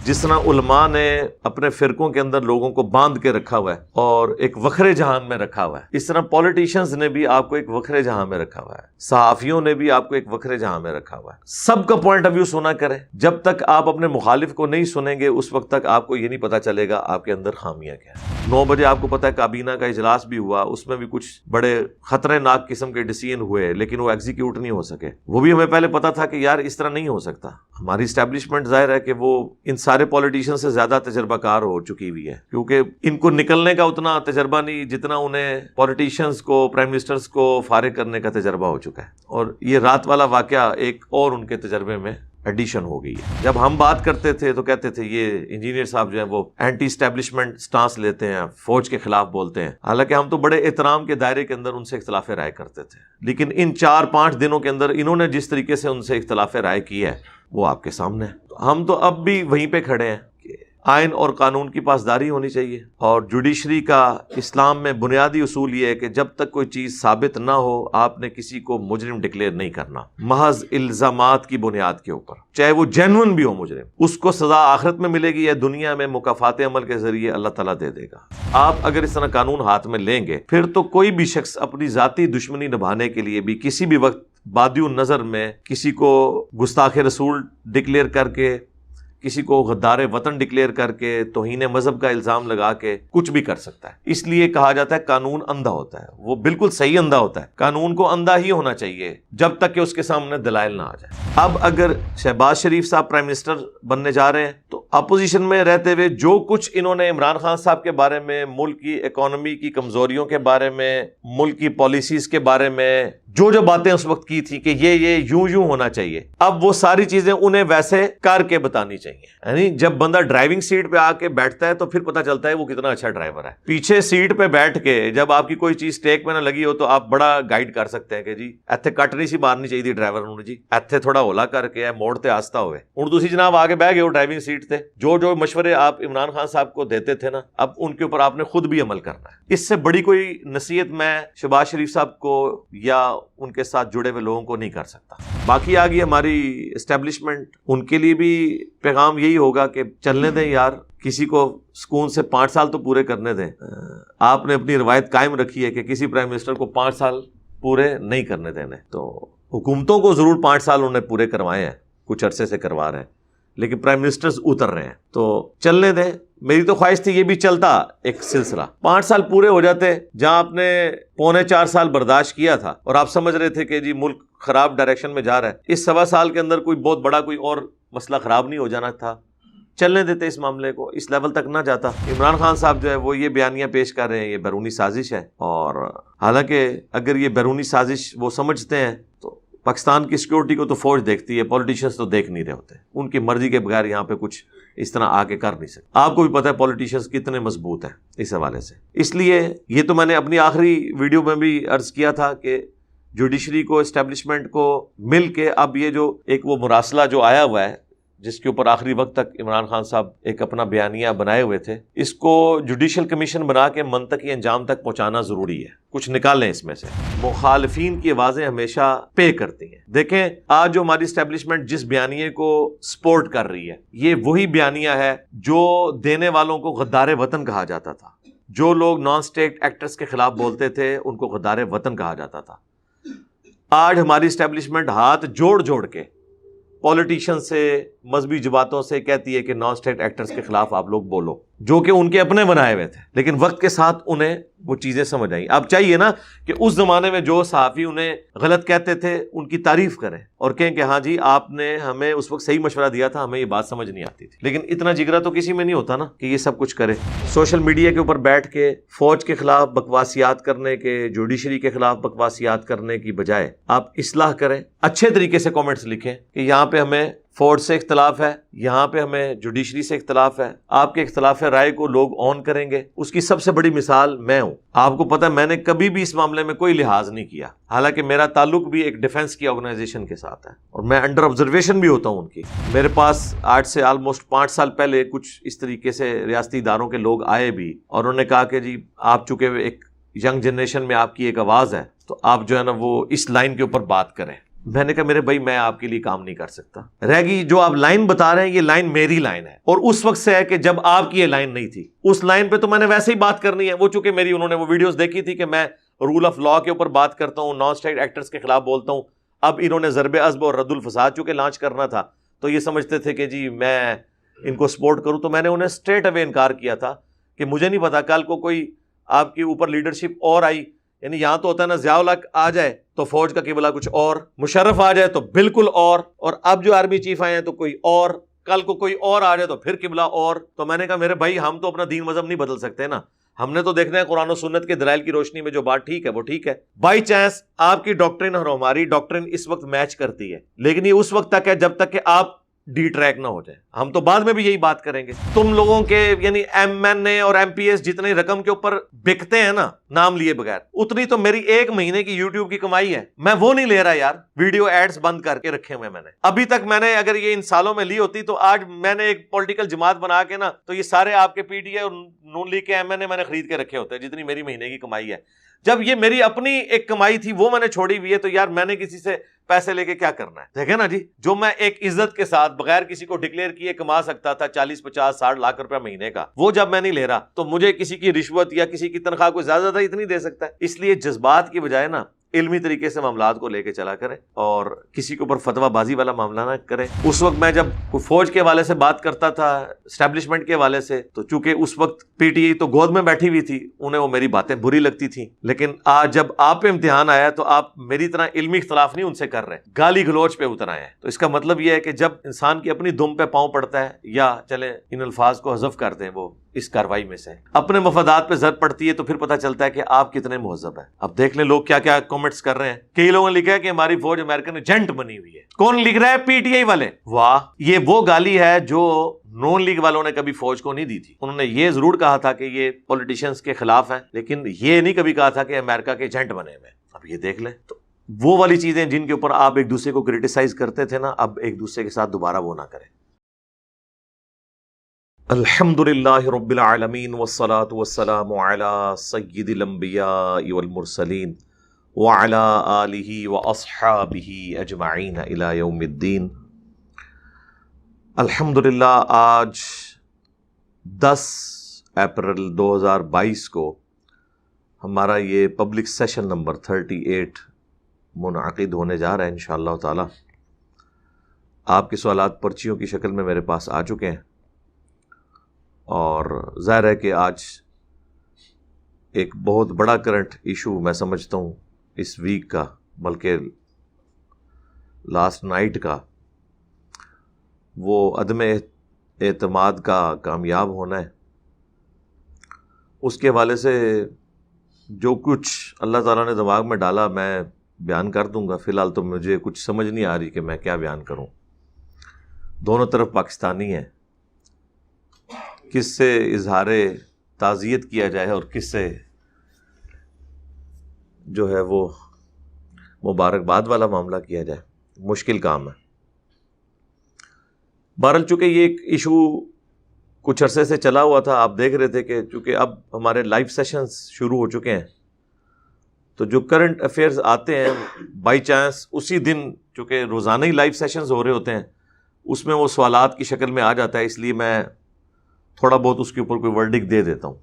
جس طرح علماء نے اپنے فرقوں کے اندر لوگوں کو باندھ کے رکھا ہوا ہے اور ایک وکھرے جہان میں رکھا ہوا ہے، اس طرح پولیٹیشنز نے بھی آپ کو ایک وکھرے جہان میں رکھا ہوا ہے، صحافیوں نے بھی آپ کو ایک وکھرے جہان میں رکھا ہوا ہے۔ سب کا پوائنٹ آف ویو سنا کریں، جب تک آپ اپنے مخالف کو نہیں سنیں گے اس وقت تک آپ کو یہ نہیں پتا چلے گا آپ کے اندر خامیاں کیا ہیں۔ 9 بجے آپ کو پتا ہے کابینہ کا اجلاس بھی ہوا، اس میں بھی کچھ بڑے خطرناک قسم کے ڈیسیژن ہوئے لیکن وہ ایگزیکیوٹ نہیں ہو سکے۔ وہ بھی ہمیں پہلے پتا تھا کہ یار اس طرح نہیں ہو سکتا، ہماری اسٹیبلشمنٹ ظاہر ہے کہ وہ ان سارے پولیٹیشین سے زیادہ تجربہ کار ہو چکی ہوئی ہے، کیونکہ ان کو نکلنے کا اتنا تجربہ نہیں جتنا انہیں پولیٹیشینز کو، پرائم منسٹرز کو فارغ کرنے کا تجربہ ہو چکا ہے، اور یہ رات والا واقعہ ایک اور ان کے تجربے میں ایڈیشن ہو گئی ہے۔ جب ہم بات کرتے تھے تو کہتے تھے یہ انجینئر صاحب جو ہیں وہ اینٹی اسٹیبلشمنٹ سٹانس لیتے ہیں، فوج کے خلاف بولتے ہیں، حالانکہ ہم تو بڑے احترام کے دائرے کے اندر ان سے اختلاف رائے کرتے تھے، لیکن ان 4-5 دنوں کے اندر انہوں نے جس طریقے سے ان سے اختلاف رائے کی ہے وہ آپ کے سامنے ہے۔ ہم تو اب بھی وہیں پہ کھڑے ہیں کہ آئین اور قانون کی پاسداری ہونی چاہیے، اور جوڈیشری کا اسلام میں بنیادی اصول یہ ہے کہ جب تک کوئی چیز ثابت نہ ہو آپ نے کسی کو مجرم ڈکلیئر نہیں کرنا، محض الزامات کی بنیاد کے اوپر، چاہے وہ جینون بھی ہو مجرم، اس کو سزا آخرت میں ملے گی یا دنیا میں مکافات عمل کے ذریعے اللہ تعالیٰ دے دے گا۔ آپ اگر اس طرح قانون ہاتھ میں لیں گے پھر تو کوئی بھی شخص اپنی ذاتی دشمنی نبھانے کے لیے بھی کسی بھی وقت بادی النظر میں کسی کو گستاخ رسول ڈکلیئر کر کے، کسی کو غدار وطن ڈکلیئر کر کے، توہین مذہب کا الزام لگا کے کچھ بھی کر سکتا ہے۔ اس لیے کہا جاتا ہے قانون اندھا ہوتا ہے، وہ بالکل صحیح اندھا ہوتا ہے، قانون کو اندھا ہی ہونا چاہیے جب تک کہ اس کے سامنے دلائل نہ آ جائے۔ اب اگر شہباز شریف صاحب پرائم منسٹر بننے جا رہے ہیں تو اپوزیشن میں رہتے ہوئے جو کچھ انہوں نے عمران خان صاحب کے بارے میں، ملک کی اکانومی کی کمزوریوں کے بارے میں، ملک کی پالیسیز کے بارے میں جو باتیں اس وقت کی تھی کہ یہ یوں ہونا چاہیے، اب وہ ساری چیزیں انہیں ویسے کر کے بتانی چاہیے۔ یعنی جب بندہ ڈرائیونگ سیٹ پہ آ کے بیٹھتا ہے تو پھر پتہ چلتا ہے وہ کتنا اچھا ڈرائیور ہے۔ پیچھے سیٹ پہ بیٹھ کے جب آپ کی کوئی چیز ٹیک میں نہ لگی ہو تو آپ بڑا گائیڈ کر سکتے ہیں کہ جی ایتھے کٹ نہیں سی مارنی چاہیے تھی ڈرائیور نے، جی ایتھے تھوڑا اولا کر کے موڑ تے آستا ہوئے ہوں تسی جناب آگے بہ گئے ہو ڈرائیونگ سیٹ تے۔ جو مشورے آپ عمران خان صاحب کو دیتے تھے نا، اب ان کے اوپر آپ نے خود بھی عمل کرنا ہے۔ اس سے بڑی کوئی نصیحت میں شہباز شریف صاحب کو یا ان کے ساتھ جڑے ہوئے لوگوں کو نہیں کر سکتا۔ باقی آگی ہماری اسٹیبلشمنٹ، ان کے لیے بھی پیغام یہی ہوگا کہ چلنے دیں یار، کسی کو سکون سے 5 سال تو پورے کرنے دیں۔ آپ نے اپنی روایت قائم رکھی ہے کہ کسی پرائم منسٹر کو 5 سال پورے نہیں کرنے دینے، تو حکومتوں کو ضرور 5 سال انہیں پورے کروائے ہیں، کچھ عرصے سے کروا رہے ہیں، لیکن پرائم منسٹرز اتر رہے ہیں تو چلنے دیں۔ میری تو خواہش تھی یہ بھی چلتا ایک سلسلہ، 5 سال پورے ہو جاتے، جہاں آپ نے 3.25 سال برداشت کیا تھا اور آپ سمجھ رہے تھے کہ جی ملک خراب ڈائریکشن میں جا رہا ہے، اس 1.25 سال کے اندر کوئی بہت بڑا کوئی اور مسئلہ خراب نہیں ہو جانا تھا، چلنے دیتے، اس معاملے کو اس لیول تک نہ جاتا۔ عمران خان صاحب جو ہے وہ یہ بیانیہ پیش کر رہے ہیں، یہ بیرونی سازش ہے، اور حالانکہ اگر یہ بیرونی سازش وہ سمجھتے ہیں تو پاکستان کی سیکورٹی کو تو فوج دیکھتی ہے، پولیٹیشینز تو دیکھ نہیں رہے ہوتے، ان کی مرضی کے بغیر یہاں پہ کچھ اس طرح آ کے کر نہیں سکتے۔ آپ کو بھی پتہ ہے پولیٹیشینز کتنے مضبوط ہیں اس حوالے سے، اس لیے یہ تو میں نے اپنی آخری ویڈیو میں بھی عرض کیا تھا کہ جوڈیشری کو، اسٹیبلشمنٹ کو مل کے اب یہ جو ایک وہ مراسلہ جو آیا ہوا ہے جس کے اوپر آخری وقت تک عمران خان صاحب ایک اپنا بیانیہ بنائے ہوئے تھے، اس کو جوڈیشل کمیشن بنا کے منطقی انجام تک پہنچانا ضروری ہے۔ کچھ نکالیں اس میں سے۔ مخالفین کی آوازیں ہمیشہ پے کرتی ہیں۔ دیکھیں آج جو ہماری اسٹیبلشمنٹ جس بیانیے کو سپورٹ کر رہی ہے، یہ وہی بیانیہ ہے جو دینے والوں کو غدار وطن کہا جاتا تھا۔ جو لوگ نان اسٹیٹ ایکٹرز کے خلاف بولتے تھے ان کو غدار وطن کہا جاتا تھا۔ آج ہماری اسٹیبلشمنٹ ہاتھ جوڑ کے پولیٹیشین سے، مذہبی جماعتوں سے کہتی ہے کہ نان اسٹیٹ ایکٹرز کے خلاف آپ لوگ بولو، جو کہ ان کے اپنے بنائے ہوئے تھے، لیکن وقت کے ساتھ انہیں وہ چیزیں سمجھ آئیں۔ اب چاہیے نا کہ اس زمانے میں جو صحافی انہیں غلط کہتے تھے ان کی تعریف کریں اور کہیں کہ ہاں جی آپ نے ہمیں اس وقت صحیح مشورہ دیا تھا، ہمیں یہ بات سمجھ نہیں آتی تھی، لیکن اتنا جگرا تو کسی میں نہیں ہوتا نا کہ یہ سب کچھ کرے۔ سوشل میڈیا کے اوپر بیٹھ کے فوج کے خلاف بکواسیات کرنے کے، جوڈیشری کے خلاف بکواسیات کرنے کی بجائے آپ اصلاح کریں، اچھے طریقے سے کامنٹس لکھیں کہ یہاں پہ ہمیں فوج سے اختلاف ہے، یہاں پہ ہمیں جوڈیشری سے اختلاف ہے۔ آپ کے اختلاف رائے کو لوگ آن کریں گے، اس کی سب سے بڑی مثال میں ہوں۔ آپ کو پتہ ہے میں نے کبھی بھی اس معاملے میں کوئی لحاظ نہیں کیا، حالانکہ میرا تعلق بھی ایک ڈیفنس کی آرگنائزیشن کے ساتھ ہے اور میں انڈر آبزرویشن بھی ہوتا ہوں ان کی۔ میرے پاس آج سے آلموسٹ 5 سال پہلے کچھ اس طریقے سے ریاستی اداروں کے لوگ آئے بھی اور انہوں نے کہا کہ جی آپ چونکہ ایک ینگ جنریشن میں آپ کی ایک آواز ہے تو آپ جو ہے نا وہ اس لائن کے اوپر بات کریں۔ میں نے کہا میرے بھائی میں آپ کے لیے کام نہیں کر سکتا. رہ گئی جو آپ لائن بتا رہے ہیں، یہ لائن میری لائن ہے، اور اس وقت سے ہے کہ جب آپ کی یہ لائن نہیں تھی، اس لائن پہ تو میں نے ویسے ہی بات کرنی ہے. وہ چونکہ میری انہوں نے وہ ویڈیوز دیکھی تھی کہ میں رول آف لا کے اوپر بات کرتا ہوں، نان اسٹیٹ ایکٹرز کے خلاف بولتا ہوں. اب انہوں نے ضرب عضب اور رد الفساد چونکہ لانچ کرنا تھا تو یہ سمجھتے تھے کہ جی میں ان کو سپورٹ کروں. تو میں نے انہیں اسٹریٹ اوے انکار کیا تھا کہ مجھے نہیں پتا کل کو کوئی آپ کے اوپر لیڈرشپ اور آئی، یعنی یہاں تو ہوتا ہے نا ضیاء الحق آ جائے تو فوج کا قبلہ کچھ اور، مشرف آ جائے تو بالکل اور اب جو آرمی چیف آئے ہیں تو کوئی اور، کل کو کوئی اور آ جائے تو پھر قبلہ اور. تو میں نے کہا میرے بھائی ہم تو اپنا دین مذہب نہیں بدل سکتے نا، ہم نے تو دیکھنا ہے قرآن و سنت کے دلائل کی روشنی میں جو بات ٹھیک ہے وہ ٹھیک ہے. بائی چانس آپ کی ڈاکٹرن اور ہماری ڈاکٹرن اس وقت میچ کرتی ہے، لیکن یہ اس وقت تک ہے جب تک کہ آپ ڈی ٹریک نہ ہو جائے. ہم تو بعد میں بھی یہی بات کریں گے. تم لوگوں کے یعنی ایم این اے اور ایم پی ایس جتنی رقم کے اوپر بکتے ہیں نا نام لیے بغیر، اتنی تو میری ایک مہینے کی یوٹیوب کی کمائی ہے. میں وہ نہیں لے رہا یار، ویڈیو ایڈز بند کر کے رکھے ہوئے میں نے. ابھی تک میں نے اگر یہ ان سالوں میں لی ہوتی تو آج میں نے ایک پولیٹیکل جماعت بنا کے نا تو یہ سارے آپ کے پی ٹی اے اور نون لیگ کے ایم این اے میں نے خرید کے رکھے ہوتے جتنی میری مہینے کی کمائی ہے. جب یہ میری اپنی ایک کمائی تھی وہ میں نے چھوڑی ہوئی ہے تو یار میں نے کسی سے پیسے لے کے کیا کرنا ہے؟ دیکھیں نا جی، جو میں ایک عزت کے ساتھ بغیر کسی کو ڈکلیئر کیے کما سکتا تھا 40 50 60 لاکھ روپے مہینے کا، وہ جب میں نہیں لے رہا تو مجھے کسی کی رشوت یا کسی کی تنخواہ کوئی زیادہ اتنی دے سکتا ہے. اس لیے جذبات کی بجائے نا علمی طریقے سے معاملات کو لے کے چلا کریں اور کسی کے اوپر فتویٰ بازی والا معاملہ نہ کریں. اس وقت میں جب فوج کے حوالے سے بات کرتا تھا، اسٹیبلشمنٹ کے حوالے سے، تو چونکہ اس وقت پی ٹی آئی تو گود میں بیٹھی ہوئی تھی، انہیں وہ میری باتیں بری لگتی تھیں. لیکن آج جب آپ پہ امتحان آیا تو آپ میری طرح علمی اختلاف نہیں ان سے کر رہے، گالی گلوچ پہ اتر آئے ہیں. تو اس کا مطلب یہ ہے کہ جب انسان کی اپنی دم پہ پاؤں پڑتا ہے، یا چلے ان الفاظ کو حذف کر دیں، وہ اس کاروائی میں سے اپنے مفادات پہ ضرب پڑتی ہے تو پھر پتہ چلتا ہے کہ آپ کتنے مہذب ہیں. اب دیکھ لیں لوگ کیا کیا کامنٹس کر رہے ہیں. کئی لوگوں نے لکھا ہے کہ ہماری فوج امریکن ایجنٹ بنی ہوئی ہے. کون لکھ رہا ہے؟ پی ٹی آئی والے. واہ، یہ وہ گالی ہے جو نون لیگ والوں نے کبھی فوج کو نہیں دی تھی. انہوں نے یہ ضرور کہا تھا کہ یہ پولیٹیشنز کے خلاف ہیں، لیکن یہ نہیں کبھی کہا تھا کہ امریکہ کے ایجنٹ بنے ہوئے. اب یہ دیکھ لیں، تو وہ والی چیزیں جن کے اوپر آپ ایک دوسرے کو کرٹیسائز کرتے تھے نا، اب ایک دوسرے کے ساتھ دوبارہ وہ نہ کریں. الحمدللہ رب العالمین والصلاة والسلام علی سید الانبیاء والمرسلین وعلی آلہ واصحابہ اجمعین الی یوم الدین. الحمدللہ آج 10 اپریل 2022 کو ہمارا یہ پبلک سیشن نمبر 38 منعقد ہونے جا رہا ہے انشاءاللہ تعالی. آپ کے سوالات پرچیوں کی شکل میں میرے پاس آ چکے ہیں، اور ظاہر ہے کہ آج ایک بہت بڑا کرنٹ ایشو میں سمجھتا ہوں اس ویک کا، بلکہ لاسٹ نائٹ کا، وہ عدم اعتماد کا کامیاب ہونا ہے. اس کے حوالے سے جو کچھ اللہ تعالیٰ نے دماغ میں ڈالا میں بیان کر دوں گا. فی الحال تو مجھے کچھ سمجھ نہیں آ رہی کہ میں کیا بیان کروں. دونوں طرف پاکستانی ہیں، کس سے اظہار تعزیت کیا جائے اور کس سے جو ہے وہ مبارکباد والا معاملہ کیا جائے، مشکل کام ہے. بہرحال چونکہ یہ ایک ایشو کچھ عرصے سے چلا ہوا تھا، آپ دیکھ رہے تھے کہ چونکہ اب ہمارے لائیو سیشنز شروع ہو چکے ہیں تو جو کرنٹ افیئرز آتے ہیں بائی چانس اسی دن، چونکہ روزانہ ہی لائیو سیشنز ہو رہے ہوتے ہیں، اس میں وہ سوالات کی شکل میں آ جاتا ہے. اس لیے میں تھوڑا بہت اس کے اوپر کوئی ورڈک دے دیتا ہوں.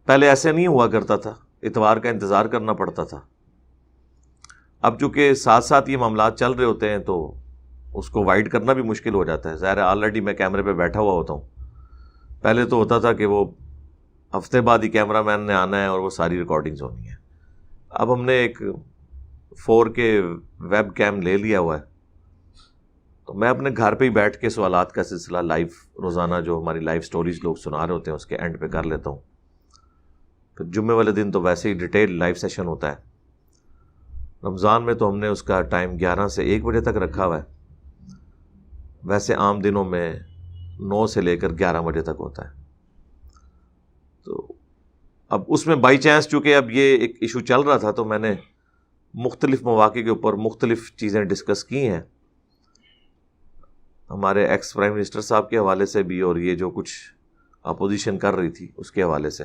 پہلے ایسے نہیں ہوا کرتا تھا، اتوار کا انتظار کرنا پڑتا تھا. اب چونکہ ساتھ ساتھ یہ معاملات چل رہے ہوتے ہیں تو اس کو وائڈ کرنا بھی مشکل ہو جاتا ہے. ظاہر ہے آلریڈی میں کیمرے پہ بیٹھا ہوا ہوتا ہوں. پہلے تو ہوتا تھا کہ وہ ہفتے بعد ہی کیمرہ مین نے آنا ہے اور وہ ساری ریکارڈنگز ہونی ہیں. اب ہم نے ایک 4K ویب کیم لے لیا ہوا ہے، تو میں اپنے گھر پہ ہی بیٹھ کے سوالات کا سلسلہ لائیو روزانہ جو ہماری لائیو سٹوریز لوگ سنا رہے ہوتے ہیں اس کے اینڈ پہ کر لیتا ہوں. پھر جمعے والے دن تو ویسے ہی ڈیٹیل لائیو سیشن ہوتا ہے. رمضان میں تو ہم نے اس کا ٹائم 11 سے 1 بجے تک رکھا ہوا ہے. ویسے عام دنوں میں 9 سے لے کر 11 بجے تک ہوتا ہے. تو اب اس میں بائی چانس چونکہ اب یہ ایک ایشو چل رہا تھا تو میں نے مختلف مواقع کے اوپر مختلف چیزیں ڈسکس کی ہیں، ہمارے ایکس پرائم منسٹر صاحب کے حوالے سے بھی اور یہ جو کچھ اپوزیشن کر رہی تھی اس کے حوالے سے.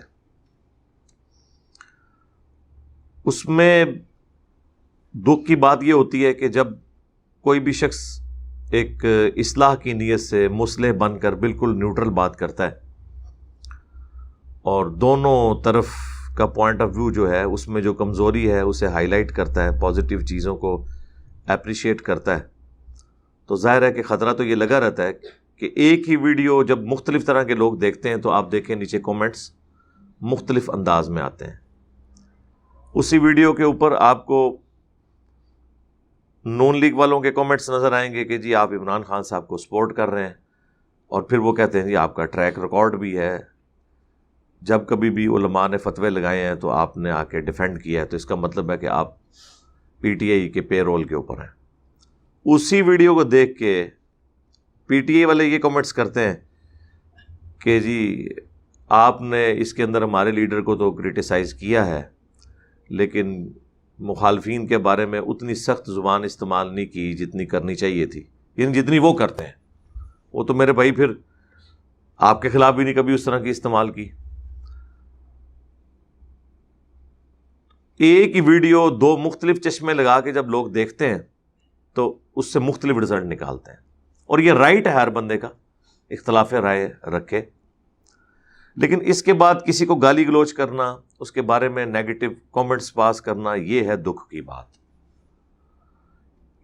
اس میں دکھ کی بات یہ ہوتی ہے کہ جب کوئی بھی شخص ایک اصلاح کی نیت سے مصلح بن کر بالکل نیوٹرل بات کرتا ہے اور دونوں طرف کا پوائنٹ آف ویو جو ہے اس میں جو کمزوری ہے اسے ہائی لائٹ کرتا ہے، پازیٹیو چیزوں کو اپریشیٹ کرتا ہے، تو ظاہر ہے کہ خطرہ تو یہ لگا رہتا ہے کہ ایک ہی ویڈیو جب مختلف طرح کے لوگ دیکھتے ہیں تو آپ دیکھیں نیچے کومنٹس مختلف انداز میں آتے ہیں۔ اسی ویڈیو کے اوپر آپ کو نون لیگ والوں کے کومنٹس نظر آئیں گے کہ جی آپ عمران خان صاحب کو سپورٹ کر رہے ہیں، اور پھر وہ کہتے ہیں جی آپ کا ٹریک ریکارڈ بھی ہے، جب کبھی بھی علماء نے فتوے لگائے ہیں تو آپ نے آ کے ڈیفینڈ کیا ہے، تو اس کا مطلب ہے کہ آپ پی ٹی آئی کے پے رول کے اوپر ہیں۔ اسی ویڈیو کو دیکھ کے پی ٹی آئی والے یہ کومنٹس کرتے ہیں کہ جی آپ نے اس کے اندر ہمارے لیڈر کو تو کرٹیسائز کیا ہے لیکن مخالفین کے بارے میں اتنی سخت زبان استعمال نہیں کی جتنی کرنی چاہیے تھی، یعنی جتنی وہ کرتے ہیں۔ وہ تو میرے بھائی پھر آپ کے خلاف بھی نہیں کبھی اس طرح کی استعمال کی۔ ایک ہی ویڈیو دو مختلف چشمے لگا کے جب لوگ دیکھتے ہیں تو اس سے مختلف رزلٹ نکالتے ہیں، اور یہ رائٹ ہے ہر بندے کا اختلاف رائے رکھے، لیکن اس کے بعد کسی کو گالی گلوچ کرنا، اس کے بارے میں نیگیٹو کامنٹس پاس کرنا، یہ ہے دکھ کی بات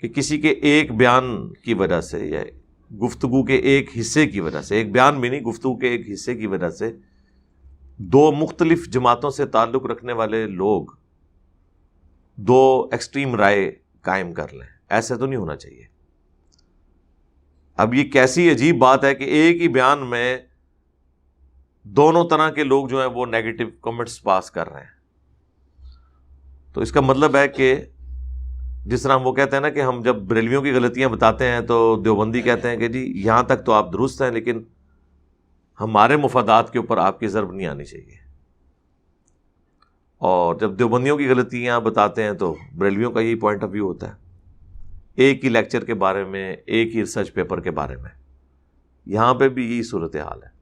کہ کسی کے ایک بیان کی وجہ سے یا گفتگو کے ایک حصے کی وجہ سے، ایک بیان بھی نہیں، گفتگو کے ایک حصے کی وجہ سے دو مختلف جماعتوں سے تعلق رکھنے والے لوگ دو ایکسٹریم رائے قائم کر لیں۔ ایسا تو نہیں ہونا چاہیے۔ اب یہ کیسی عجیب بات ہے کہ ایک ہی بیان میں دونوں طرح کے لوگ جو ہیں وہ نیگیٹو کمنٹس پاس کر رہے ہیں، تو اس کا مطلب ہے کہ جس طرح وہ کہتے ہیں نا کہ ہم جب بریلویوں کی غلطیاں بتاتے ہیں تو دیوبندی کہتے ہیں کہ جی یہاں تک تو آپ درست ہیں لیکن ہمارے مفادات کے اوپر آپ کی ضرب نہیں آنی چاہیے، اور جب دیوبندیوں کی غلطیاں بتاتے ہیں تو بریلویوں کا یہی پوائنٹ آف ویو ہوتا ہے، ایک ہی لیکچر کے بارے میں، ایک ہی ریسرچ پیپر کے بارے میں۔ یہاں پہ بھی یہی صورتحال ہے،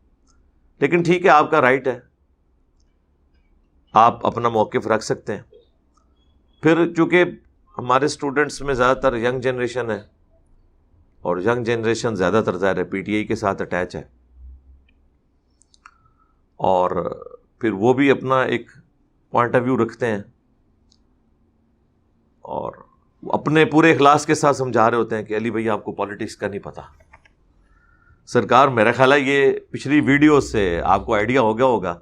لیکن ٹھیک ہے، آپ کا رائٹ ہے، آپ اپنا موقف رکھ سکتے ہیں۔ پھر چونکہ ہمارے اسٹوڈنٹس میں زیادہ تر ینگ جنریشن ہے، اور ینگ جنریشن زیادہ تر ظاہر ہے پی ٹی آئی کے ساتھ اٹیچ ہے، اور پھر وہ بھی اپنا ایک پوائنٹ آف ویو رکھتے ہیں اور اپنے پورے اخلاص کے ساتھ سمجھا رہے ہوتے ہیں کہ علی بھائی آپ کو پالیٹکس کا نہیں پتہ۔ سرکار میرا خیال ہے یہ پچھلی ویڈیو سے آپ کو آئیڈیا ہو گیا ہوگا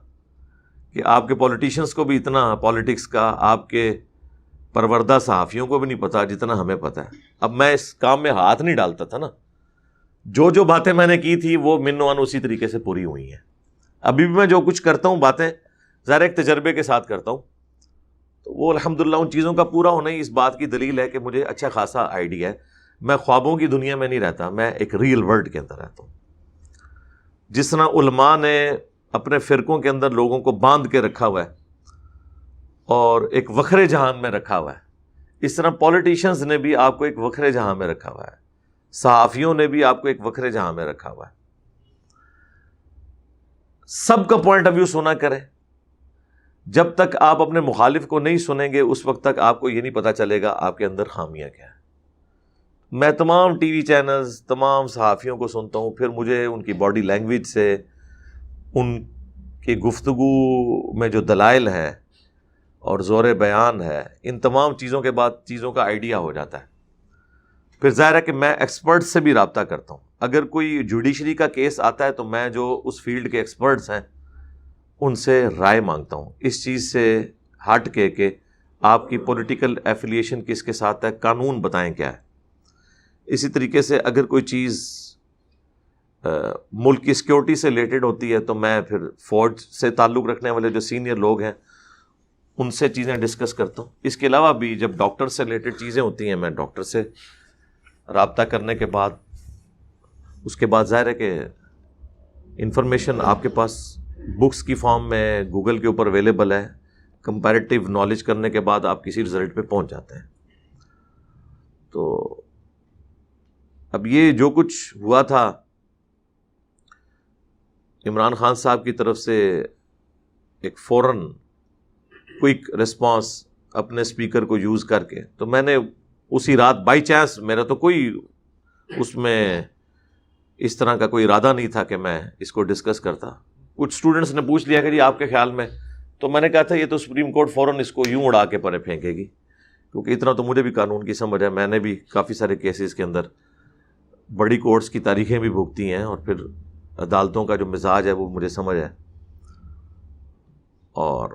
کہ آپ کے پولیٹیشنز کو بھی اتنا پالیٹکس کا آپ کے پروردہ صحافیوں کو بھی نہیں پتا جتنا ہمیں پتہ ہے۔ اب میں اس کام میں ہاتھ نہیں ڈالتا تھا نا، جو باتیں میں نے کی تھی وہ منوان اسی طریقے سے پوری ہوئی ہیں۔ ابھی بھی میں جو کچھ کرتا ہوں باتیں ظاہر ایک تجربے کے ساتھ کرتا ہوں، تو وہ الحمدللہ ان چیزوں کا پورا ہونا ہی اس بات کی دلیل ہے کہ مجھے اچھا خاصا آئیڈیا ہے۔ میں خوابوں کی دنیا میں نہیں رہتا، میں ایک ریئل ورلڈ کے اندر رہتا ہوں۔ جس طرح علماء نے اپنے فرقوں کے اندر لوگوں کو باندھ کے رکھا ہوا ہے اور ایک وکھرے جہان میں رکھا ہوا ہے، اس طرح پولیٹیشنز نے بھی آپ کو ایک وکھرے جہان میں رکھا ہوا ہے، صحافیوں نے بھی آپ کو ایک وکھرے جہان میں رکھا ہوا ہے۔ سب کا پوائنٹ آف ویو سنا کریں، جب تک آپ اپنے مخالف کو نہیں سنیں گے اس وقت تک آپ کو یہ نہیں پتا چلے گا آپ کے اندر خامیاں کیا ہیں۔ میں تمام ٹی وی چینلز، تمام صحافیوں کو سنتا ہوں، پھر مجھے ان کی باڈی لینگویج سے، ان کی گفتگو میں جو دلائل ہے اور زور بیان ہے، ان تمام چیزوں کے بعد چیزوں کا آئیڈیا ہو جاتا ہے۔ پھر ظاہر ہے کہ میں ایکسپرٹ سے بھی رابطہ کرتا ہوں۔ اگر کوئی جوڈیشری کا کیس آتا ہے تو میں جو اس فیلڈ کے ایکسپرٹس ہیں ان سے رائے مانگتا ہوں، اس چیز سے ہٹ کے کہ آپ کی پولیٹیکل ایفیلیشن کس کے ساتھ ہے، قانون بتائیں کیا ہے۔ اسی طریقے سے اگر کوئی چیز ملک کی سیکیورٹی سے ریلیٹڈ ہوتی ہے تو میں پھر فوج سے تعلق رکھنے والے جو سینئر لوگ ہیں ان سے چیزیں ڈسکس کرتا ہوں۔ اس کے علاوہ بھی جب ڈاکٹر سے ریلیٹڈ چیزیں ہوتی ہیں میں ڈاکٹر سے رابطہ کرنے کے بعد، اس کے بعد ظاہر ہے کہ انفارمیشن آپ کے پاس بکس کی فارم میں گوگل کے اوپر اویلیبل ہے، کمپیریٹیو نالج کرنے کے بعد آپ کسی رزلٹ پہ پہنچ جاتے ہیں۔ تو اب یہ جو کچھ ہوا تھا عمران خان صاحب کی طرف سے ایک فوراً کوئک ریسپانس اپنے اسپیکر کو یوز کر کے. تو میں نے اسی رات بائی چانس، میرا تو کوئی اس میں اس طرح کا کوئی ارادہ نہیں تھا کہ میں اس کو ڈسکس کرتا. کچھ اسٹوڈنٹس نے پوچھ لیا کہ جی آپ کے خیال میں، تو میں نے کہا تھا یہ تو سپریم کورٹ فوراً اس کو یوں اڑا کے پرے پھینکے گی، کیونکہ اتنا تو مجھے بھی قانون کی سمجھ ہے. میں نے بھی کافی سارے کیسز کے اندر بڑی کورٹس کی تاریخیں بھی بھگتی ہیں، اور پھر عدالتوں کا جو مزاج ہے وہ مجھے سمجھ ہے. اور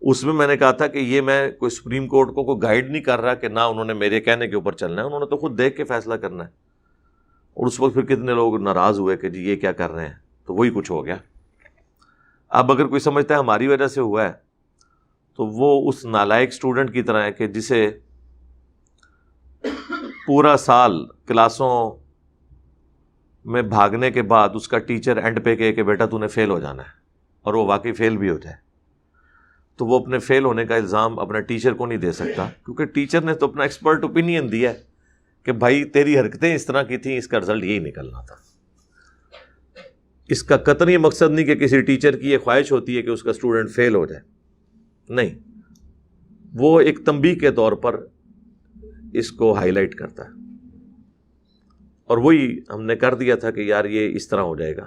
اس میں نے کہا تھا کہ یہ میں کوئی سپریم کورٹ کو کوئی گائیڈ نہیں کر رہا کہ نہ انہوں نے میرے کہنے کے اوپر چلنا ہے، انہوں نے تو خود دیکھ کے فیصلہ کرنا ہے. اور اس وقت پھر کتنے لوگ ناراض ہوئے کہ جی یہ کیا کر رہے ہیں، تو وہی کچھ ہو گیا. اب اگر کوئی سمجھتا ہے ہماری وجہ سے ہوا ہے، تو وہ اس نالائق اسٹوڈنٹ کی طرح ہے کہ جسے پورا سال کلاسوں میں بھاگنے کے بعد اس کا ٹیچر اینڈ پہ کہے کہ بیٹا تو نے فیل ہو جانا ہے، اور وہ واقعی فیل بھی ہو جائے، تو وہ اپنے فیل ہونے کا الزام اپنے ٹیچر کو نہیں دے سکتا، کیونکہ ٹیچر نے تو اپنا ایکسپرٹ اوپینین دیا ہے کہ بھائی تیری حرکتیں اس طرح کی تھیں، اس کا رزلٹ یہی نکلنا تھا. اس کا قطعی مقصد نہیں کہ کسی ٹیچر کی یہ خواہش ہوتی ہے کہ اس کا اسٹوڈنٹ فیل ہو جائے، نہیں، وہ ایک تنبیہ کے طور پر اس کو ہائی لائٹ کرتا ہے. اور وہی ہم نے کر دیا تھا کہ یار یہ اس طرح ہو جائے گا.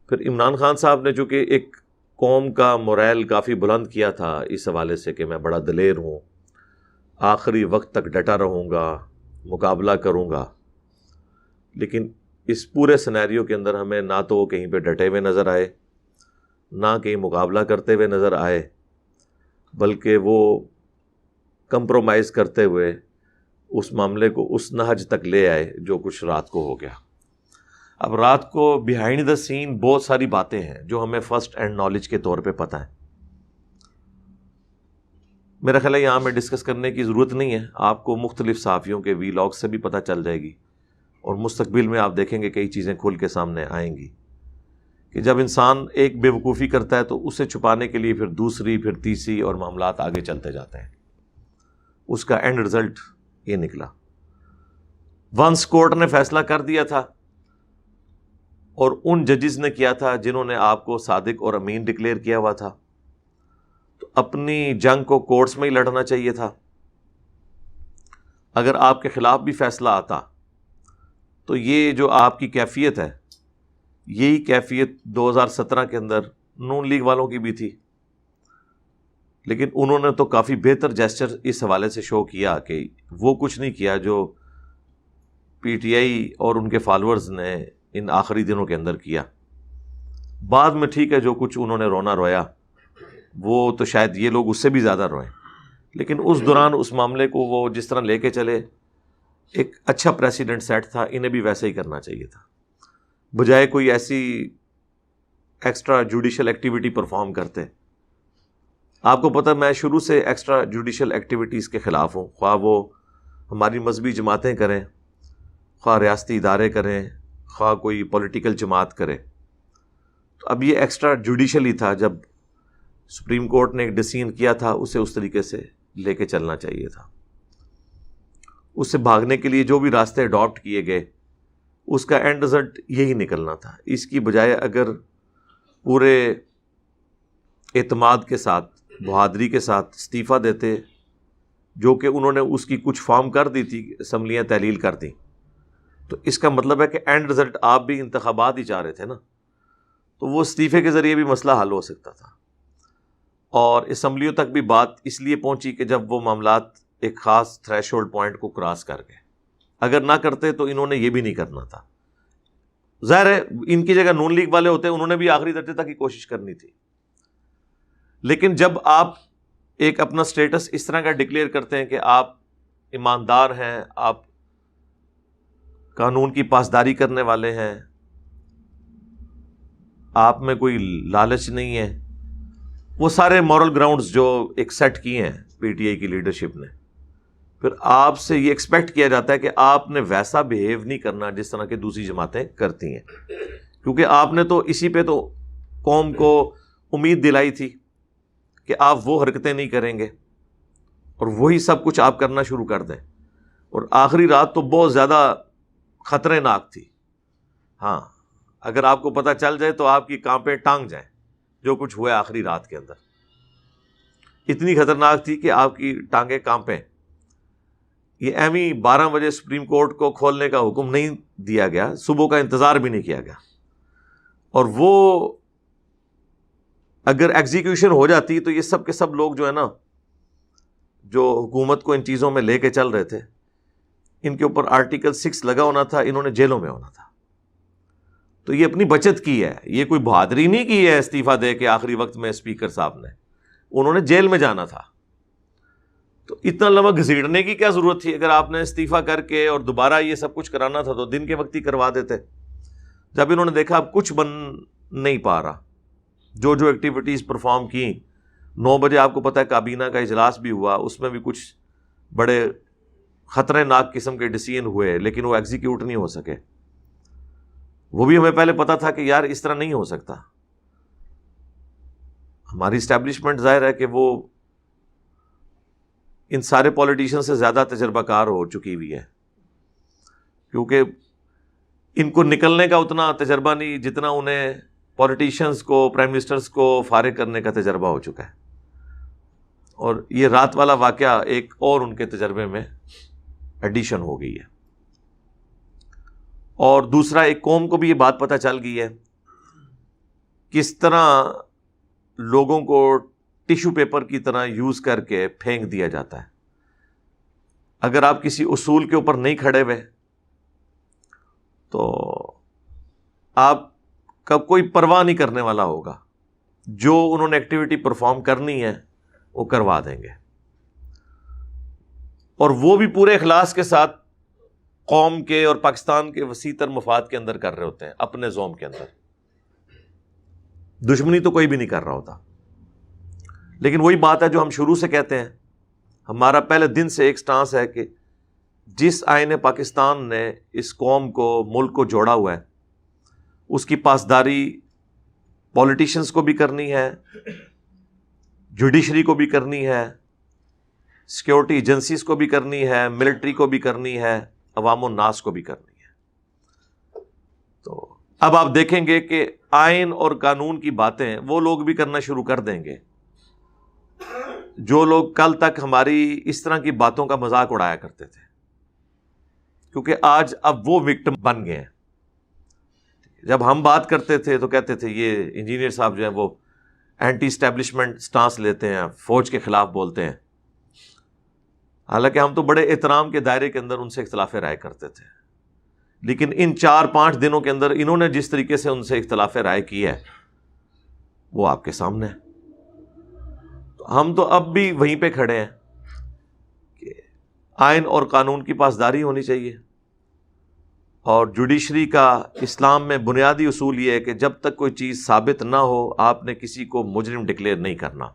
پھر عمران خان صاحب نے چونکہ ایک قوم کا مورائل کافی بلند کیا تھا اس حوالے سے کہ میں بڑا دلیر ہوں، آخری وقت تک ڈٹا رہوں گا، مقابلہ کروں گا، لیکن اس پورے سینیریو کے اندر ہمیں نہ تو وہ کہیں پہ ڈٹے ہوئے نظر آئے، نہ کہیں مقابلہ کرتے ہوئے نظر آئے، بلکہ وہ کمپرومائز کرتے ہوئے اس معاملے کو اس نہج تک لے آئے جو کچھ رات کو ہو گیا. اب رات کو بیہائنڈ دا سین بہت ساری باتیں ہیں جو ہمیں فرسٹ ہینڈ نالج کے طور پہ پتہ ہے. میرا خیال ہے یہاں میں ڈسکس کرنے کی ضرورت نہیں ہے، آپ کو مختلف صحافیوں کے وی لاگ سے بھی پتہ چل جائے گی، اور مستقبل میں آپ دیکھیں گے کئی چیزیں کھل کے سامنے آئیں گی کہ جب انسان ایک بے وقوفی کرتا ہے تو اسے چھپانے کے لیے پھر دوسری، پھر تیسری، اور معاملات آگے چلتے جاتے ہیں. اس کا اینڈ رزلٹ یہ نکلا. ونس کورٹ نے فیصلہ کر دیا تھا، اور ان ججز نے کیا تھا جنہوں نے آپ کو صادق اور امین ڈکلیئر کیا ہوا تھا، تو اپنی جنگ کو کورٹس میں ہی لڑنا چاہیے تھا. اگر آپ کے خلاف بھی فیصلہ آتا تو یہ جو آپ کی کیفیت ہے، یہی کیفیت 2017 کے اندر نون لیگ والوں کی بھی تھی، لیکن انہوں نے تو کافی بہتر جیسچر اس حوالے سے شو کیا کہ وہ کچھ نہیں کیا جو پی ٹی آئی اور ان کے فالورز نے ان آخری دنوں کے اندر کیا. بعد میں ٹھیک ہے جو کچھ انہوں نے رونا رویا وہ تو شاید یہ لوگ اس سے بھی زیادہ روئیں، لیکن اس دوران اس معاملے کو وہ جس طرح لے کے چلے ایک اچھا پریسیڈنٹ سیٹ تھا. انہیں بھی ویسے ہی کرنا چاہیے تھا، بجائے کوئی ایسی ایکسٹرا جوڈیشل ایکٹیویٹی پرفارم کرتے. آپ کو پتہ میں شروع سے ایکسٹرا جوڈیشل ایکٹیویٹیز کے خلاف ہوں، خواہ وہ ہماری مذہبی جماعتیں کریں، خواہ ریاستی ادارے کریں، خواہ کوئی پولیٹیکل جماعت کرے. تو اب یہ ایکسٹرا جوڈیشل ہی تھا، جب سپریم کورٹ نے ایک ڈیسیژن کیا تھا اسے اس طریقے سے لے کے چلنا چاہیے تھا. اس سے بھاگنے کے لیے جو بھی راستے اڈاپٹ کیے گئے اس کا اینڈ رزلٹ یہی نکلنا تھا. اس کی بجائے اگر پورے اعتماد کے ساتھ، بہادری کے ساتھ استعفیٰ دیتے، جو کہ انہوں نے اس کی کچھ فارم کر دی تھی، اسمبلیاں تحلیل کر دیں، تو اس کا مطلب ہے کہ اینڈ رزلٹ آپ بھی انتخابات ہی چاہ رہے تھے نا، تو وہ استعفے کے ذریعے بھی مسئلہ حل ہو سکتا تھا. اور اسمبلیوں تک بھی بات اس لیے پہنچی کہ جب وہ معاملات ایک خاص تھریش ہولڈ پوائنٹ کو کراس کر گئے. اگر نہ کرتے تو انہوں نے یہ بھی نہیں کرنا تھا. ظاہر ہے ان کی جگہ نون لیگ والے ہوتے، انہوں نے بھی آخری درجے تک کی کوشش کرنی تھی. لیکن جب آپ ایک اپنا سٹیٹس اس طرح کا ڈکلیئر کرتے ہیں کہ آپ ایماندار ہیں، آپ قانون کی پاسداری کرنے والے ہیں، آپ میں کوئی لالچ نہیں ہے، وہ سارے مورل گراؤنڈز جو ایک سیٹ کیے ہیں پی ٹی آئی کی لیڈرشپ نے، پھر آپ سے یہ ایکسپیکٹ کیا جاتا ہے کہ آپ نے ویسا بیہیو نہیں کرنا جس طرح کہ دوسری جماعتیں کرتی ہیں، کیونکہ آپ نے تو اسی پہ تو قوم کو امید دلائی تھی کہ آپ وہ حرکتیں نہیں کریں گے اور وہی سب کچھ آپ کرنا شروع کر دیں. اور آخری رات تو بہت زیادہ خطرے ناک تھی. ہاں، اگر آپ کو پتہ چل جائے تو آپ کی کانپیں ٹانگ جائیں جو کچھ ہوا آخری رات کے اندر. اتنی خطرناک تھی کہ آپ کی ٹانگیں کانپیں. یہ ایم ہی 12 بجے سپریم کورٹ کو کھولنے کا حکم نہیں دیا گیا, صبح کا انتظار بھی نہیں کیا گیا, اور وہ اگر ایگزیکیوشن ہو جاتی تو یہ سب کے سب لوگ جو ہے نا, جو حکومت کو ان چیزوں میں لے کے چل رہے تھے, ان کے اوپر آرٹیکل 6 لگا ہونا تھا, انہوں نے جیلوں میں ہونا تھا. تو یہ اپنی بچت کی ہے, یہ کوئی بہادری نہیں کی ہے استعفیٰ دے کے آخری وقت میں اسپیکر صاحب نے, انہوں نے جیل میں جانا تھا. تو اتنا لمبا گھسیٹنے کی کیا ضرورت تھی؟ اگر آپ نے استعفیٰ کر کے اور دوبارہ یہ سب کچھ کرانا تھا تو دن کے وقت ہی کروا دیتے. جب انہوں نے دیکھا اب کچھ بن نہیں پا رہا, جو ایکٹیویٹیز پرفارم کی, 9 بجے آپ کو پتہ ہے کابینہ کا اجلاس بھی ہوا, اس میں بھی کچھ بڑے خطرناک قسم کے ڈیسیژن ہوئے, لیکن وہ ایگزیکیوٹ نہیں ہو سکے. وہ بھی ہمیں پہلے پتا تھا کہ یار اس طرح نہیں ہو سکتا. ہماری اسٹیبلشمنٹ ظاہر ہے کہ وہ ان سارے پولیٹیشین سے زیادہ تجربہ کار ہو چکی ہوئی ہے, کیونکہ ان کو نکلنے کا اتنا تجربہ نہیں جتنا انہیں پولیٹیشینز کو, پرائم منسٹرز کو فارغ کرنے کا تجربہ ہو چکا ہے. اور یہ رات والا واقعہ ایک اور ان کے تجربے میں ایڈیشن ہو گئی ہے. اور دوسرا, ایک قوم کو بھی یہ بات پتہ چل گئی ہے کس طرح لوگوں کو ٹیشو پیپر کی طرح یوز کر کے پھینک دیا جاتا ہے. اگر آپ کسی اصول کے اوپر نہیں کھڑے ہوئے تو آپ کا کوئی پرواہ نہیں کرنے والا ہوگا, جو انہوں نے ایکٹیویٹی پرفارم کرنی ہے وہ کروا دیں گے, اور وہ بھی پورے اخلاص کے ساتھ قوم کے اور پاکستان کے وسیع تر مفاد کے اندر کر رہے ہوتے ہیں, اپنے زوم کے اندر. دشمنی تو کوئی بھی نہیں کر رہا ہوتا. لیکن وہی بات ہے جو ہم شروع سے کہتے ہیں, ہمارا پہلے دن سے ایک سٹانس ہے کہ جس آئین پاکستان نے اس قوم کو, ملک کو جوڑا ہوا ہے, اس کی پاسداری پولیٹیشنز کو بھی کرنی ہے, جوڈیشری کو بھی کرنی ہے, سیکیورٹی ایجنسیز کو بھی کرنی ہے, ملٹری کو بھی کرنی ہے, عوام الناس کو بھی کرنی ہے. تو اب آپ دیکھیں گے کہ آئین اور قانون کی باتیں وہ لوگ بھی کرنا شروع کر دیں گے جو لوگ کل تک ہماری اس طرح کی باتوں کا مذاق اڑایا کرتے تھے, کیونکہ آج اب وہ وکٹم بن گئے ہیں. جب ہم بات کرتے تھے تو کہتے تھے یہ انجینئر صاحب جو ہیں وہ اینٹی اسٹیبلشمنٹ سٹانس لیتے ہیں, فوج کے خلاف بولتے ہیں. حالانکہ ہم تو بڑے احترام کے دائرے کے اندر ان سے اختلاف رائے کرتے تھے, لیکن ان 4-5 دنوں کے اندر انہوں نے جس طریقے سے ان سے اختلاف رائے کی ہے وہ آپ کے سامنے ہے. تو ہم تو اب بھی وہیں پہ کھڑے ہیں کہ آئین اور قانون کی پاسداری ہونی چاہیے, اور جوڈیشری کا اسلام میں بنیادی اصول یہ ہے کہ جب تک کوئی چیز ثابت نہ ہو آپ نے کسی کو مجرم ڈکلیئر نہیں کرنا,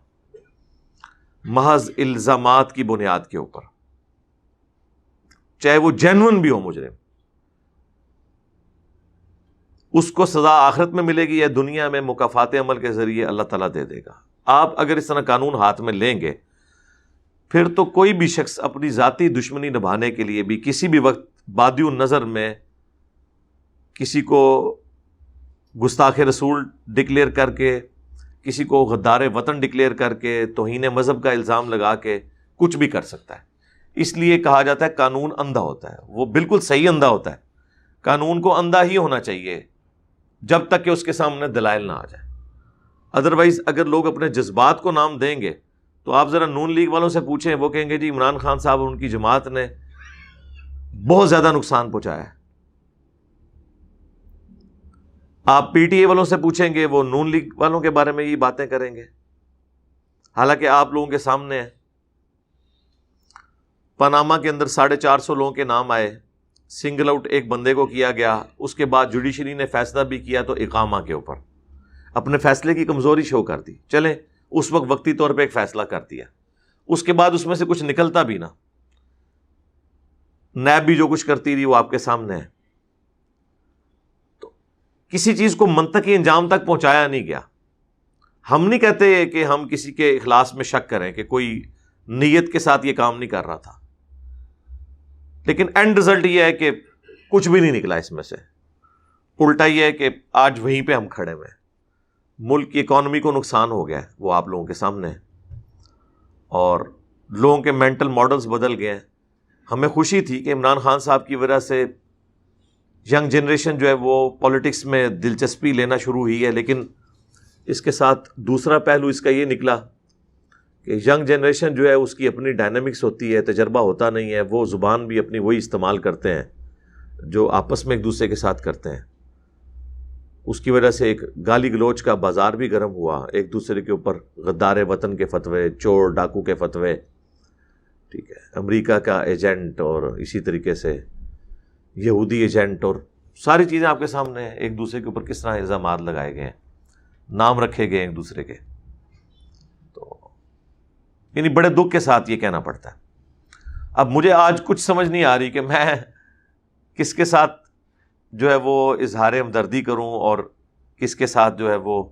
محض الزامات کی بنیاد کے اوپر, چاہے وہ جینون بھی ہو مجرم. اس کو سزا آخرت میں ملے گی یا دنیا میں مکافات عمل کے ذریعے اللہ تعالیٰ دے دے گا. آپ اگر اس طرح قانون ہاتھ میں لیں گے پھر تو کوئی بھی شخص اپنی ذاتی دشمنی نبھانے کے لیے بھی کسی بھی وقت بادی النظر میں کسی کو گستاخ رسول ڈکلیئر کر کے, کسی کو غدار وطن ڈکلیئر کر کے, توہین مذہب کا الزام لگا کے کچھ بھی کر سکتا ہے. اس لیے کہا جاتا ہے قانون اندھا ہوتا ہے. وہ بالکل صحیح اندھا ہوتا ہے. قانون کو اندھا ہی ہونا چاہیے جب تک کہ اس کے سامنے دلائل نہ آ جائے. ادروائز اگر لوگ اپنے جذبات کو نام دیں گے تو آپ ذرا نون لیگ والوں سے پوچھیں, وہ کہیں گے جی عمران خان صاحب اور ان کی جماعت نے بہت زیادہ نقصان پہنچایا ہے. آپ پی ٹی اے والوں سے پوچھیں گے, وہ نون لیگ والوں کے بارے میں یہ باتیں کریں گے, حالانکہ آپ لوگوں کے سامنے ہے. پاناما کے اندر 450 لوگوں کے نام آئے, سنگل آؤٹ ایک بندے کو کیا گیا, اس کے بعد جوڈیشری نے فیصلہ بھی کیا تو اقامہ کے اوپر اپنے فیصلے کی کمزوری شو کر دی. چلیں اس وقت وقتی طور پہ ایک فیصلہ کر دیا, اس کے بعد اس میں سے کچھ نکلتا بھی نہ, نیب بھی جو کچھ کرتی رہی وہ آپ کے سامنے ہے. تو کسی چیز کو منطقی انجام تک پہنچایا نہیں گیا. ہم نہیں کہتے کہ ہم کسی کے اخلاص میں شک کریں کہ کوئی نیت کے ساتھ یہ کام نہیں کر رہا تھا, لیکن اینڈ رزلٹ یہ ہے کہ کچھ بھی نہیں نکلا اس میں سے. الٹا یہ ہے کہ آج وہیں پہ ہم کھڑے ہوئے ہیں. ملک کی اکانومی کو نقصان ہو گیا ہے, وہ آپ لوگوں کے سامنے ہے. اور لوگوں کے مینٹل ماڈلز بدل گئے ہیں. ہمیں خوشی تھی کہ عمران خان صاحب کی وجہ سے ینگ جنریشن جو ہے وہ پالیٹکس میں دلچسپی لینا شروع ہوئی ہے، لیکن اس کے ساتھ دوسرا پہلو اس کا یہ نکلا کہ ینگ جنریشن جو ہے اس کی اپنی ڈائنامکس ہوتی ہے، تجربہ ہوتا نہیں ہے، وہ زبان بھی اپنی وہی استعمال کرتے ہیں جو آپس میں ایک دوسرے کے ساتھ کرتے ہیں. اس کی وجہ سے ایک گالی گلوچ کا بازار بھی گرم ہوا، ایک دوسرے کے اوپر غدار وطن کے فتوے، چور ڈاکو کے فتوے، ٹھیک ہے، امریکہ کا ایجنٹ، اور اسی طریقے سے یہودی ایجنٹ، اور ساری چیزیں آپ کے سامنے ہیں. ایک دوسرے کے اوپر کس طرح الزامات لگائے گئے ہیں، نام رکھے گئے ایک دوسرے کے. تو یعنی بڑے دکھ کے ساتھ یہ کہنا پڑتا ہے. اب مجھے آج کچھ سمجھ نہیں آ رہی کہ میں کس کے ساتھ جو ہے وہ اظہار ہمدردی کروں اور کس کے ساتھ جو ہے وہ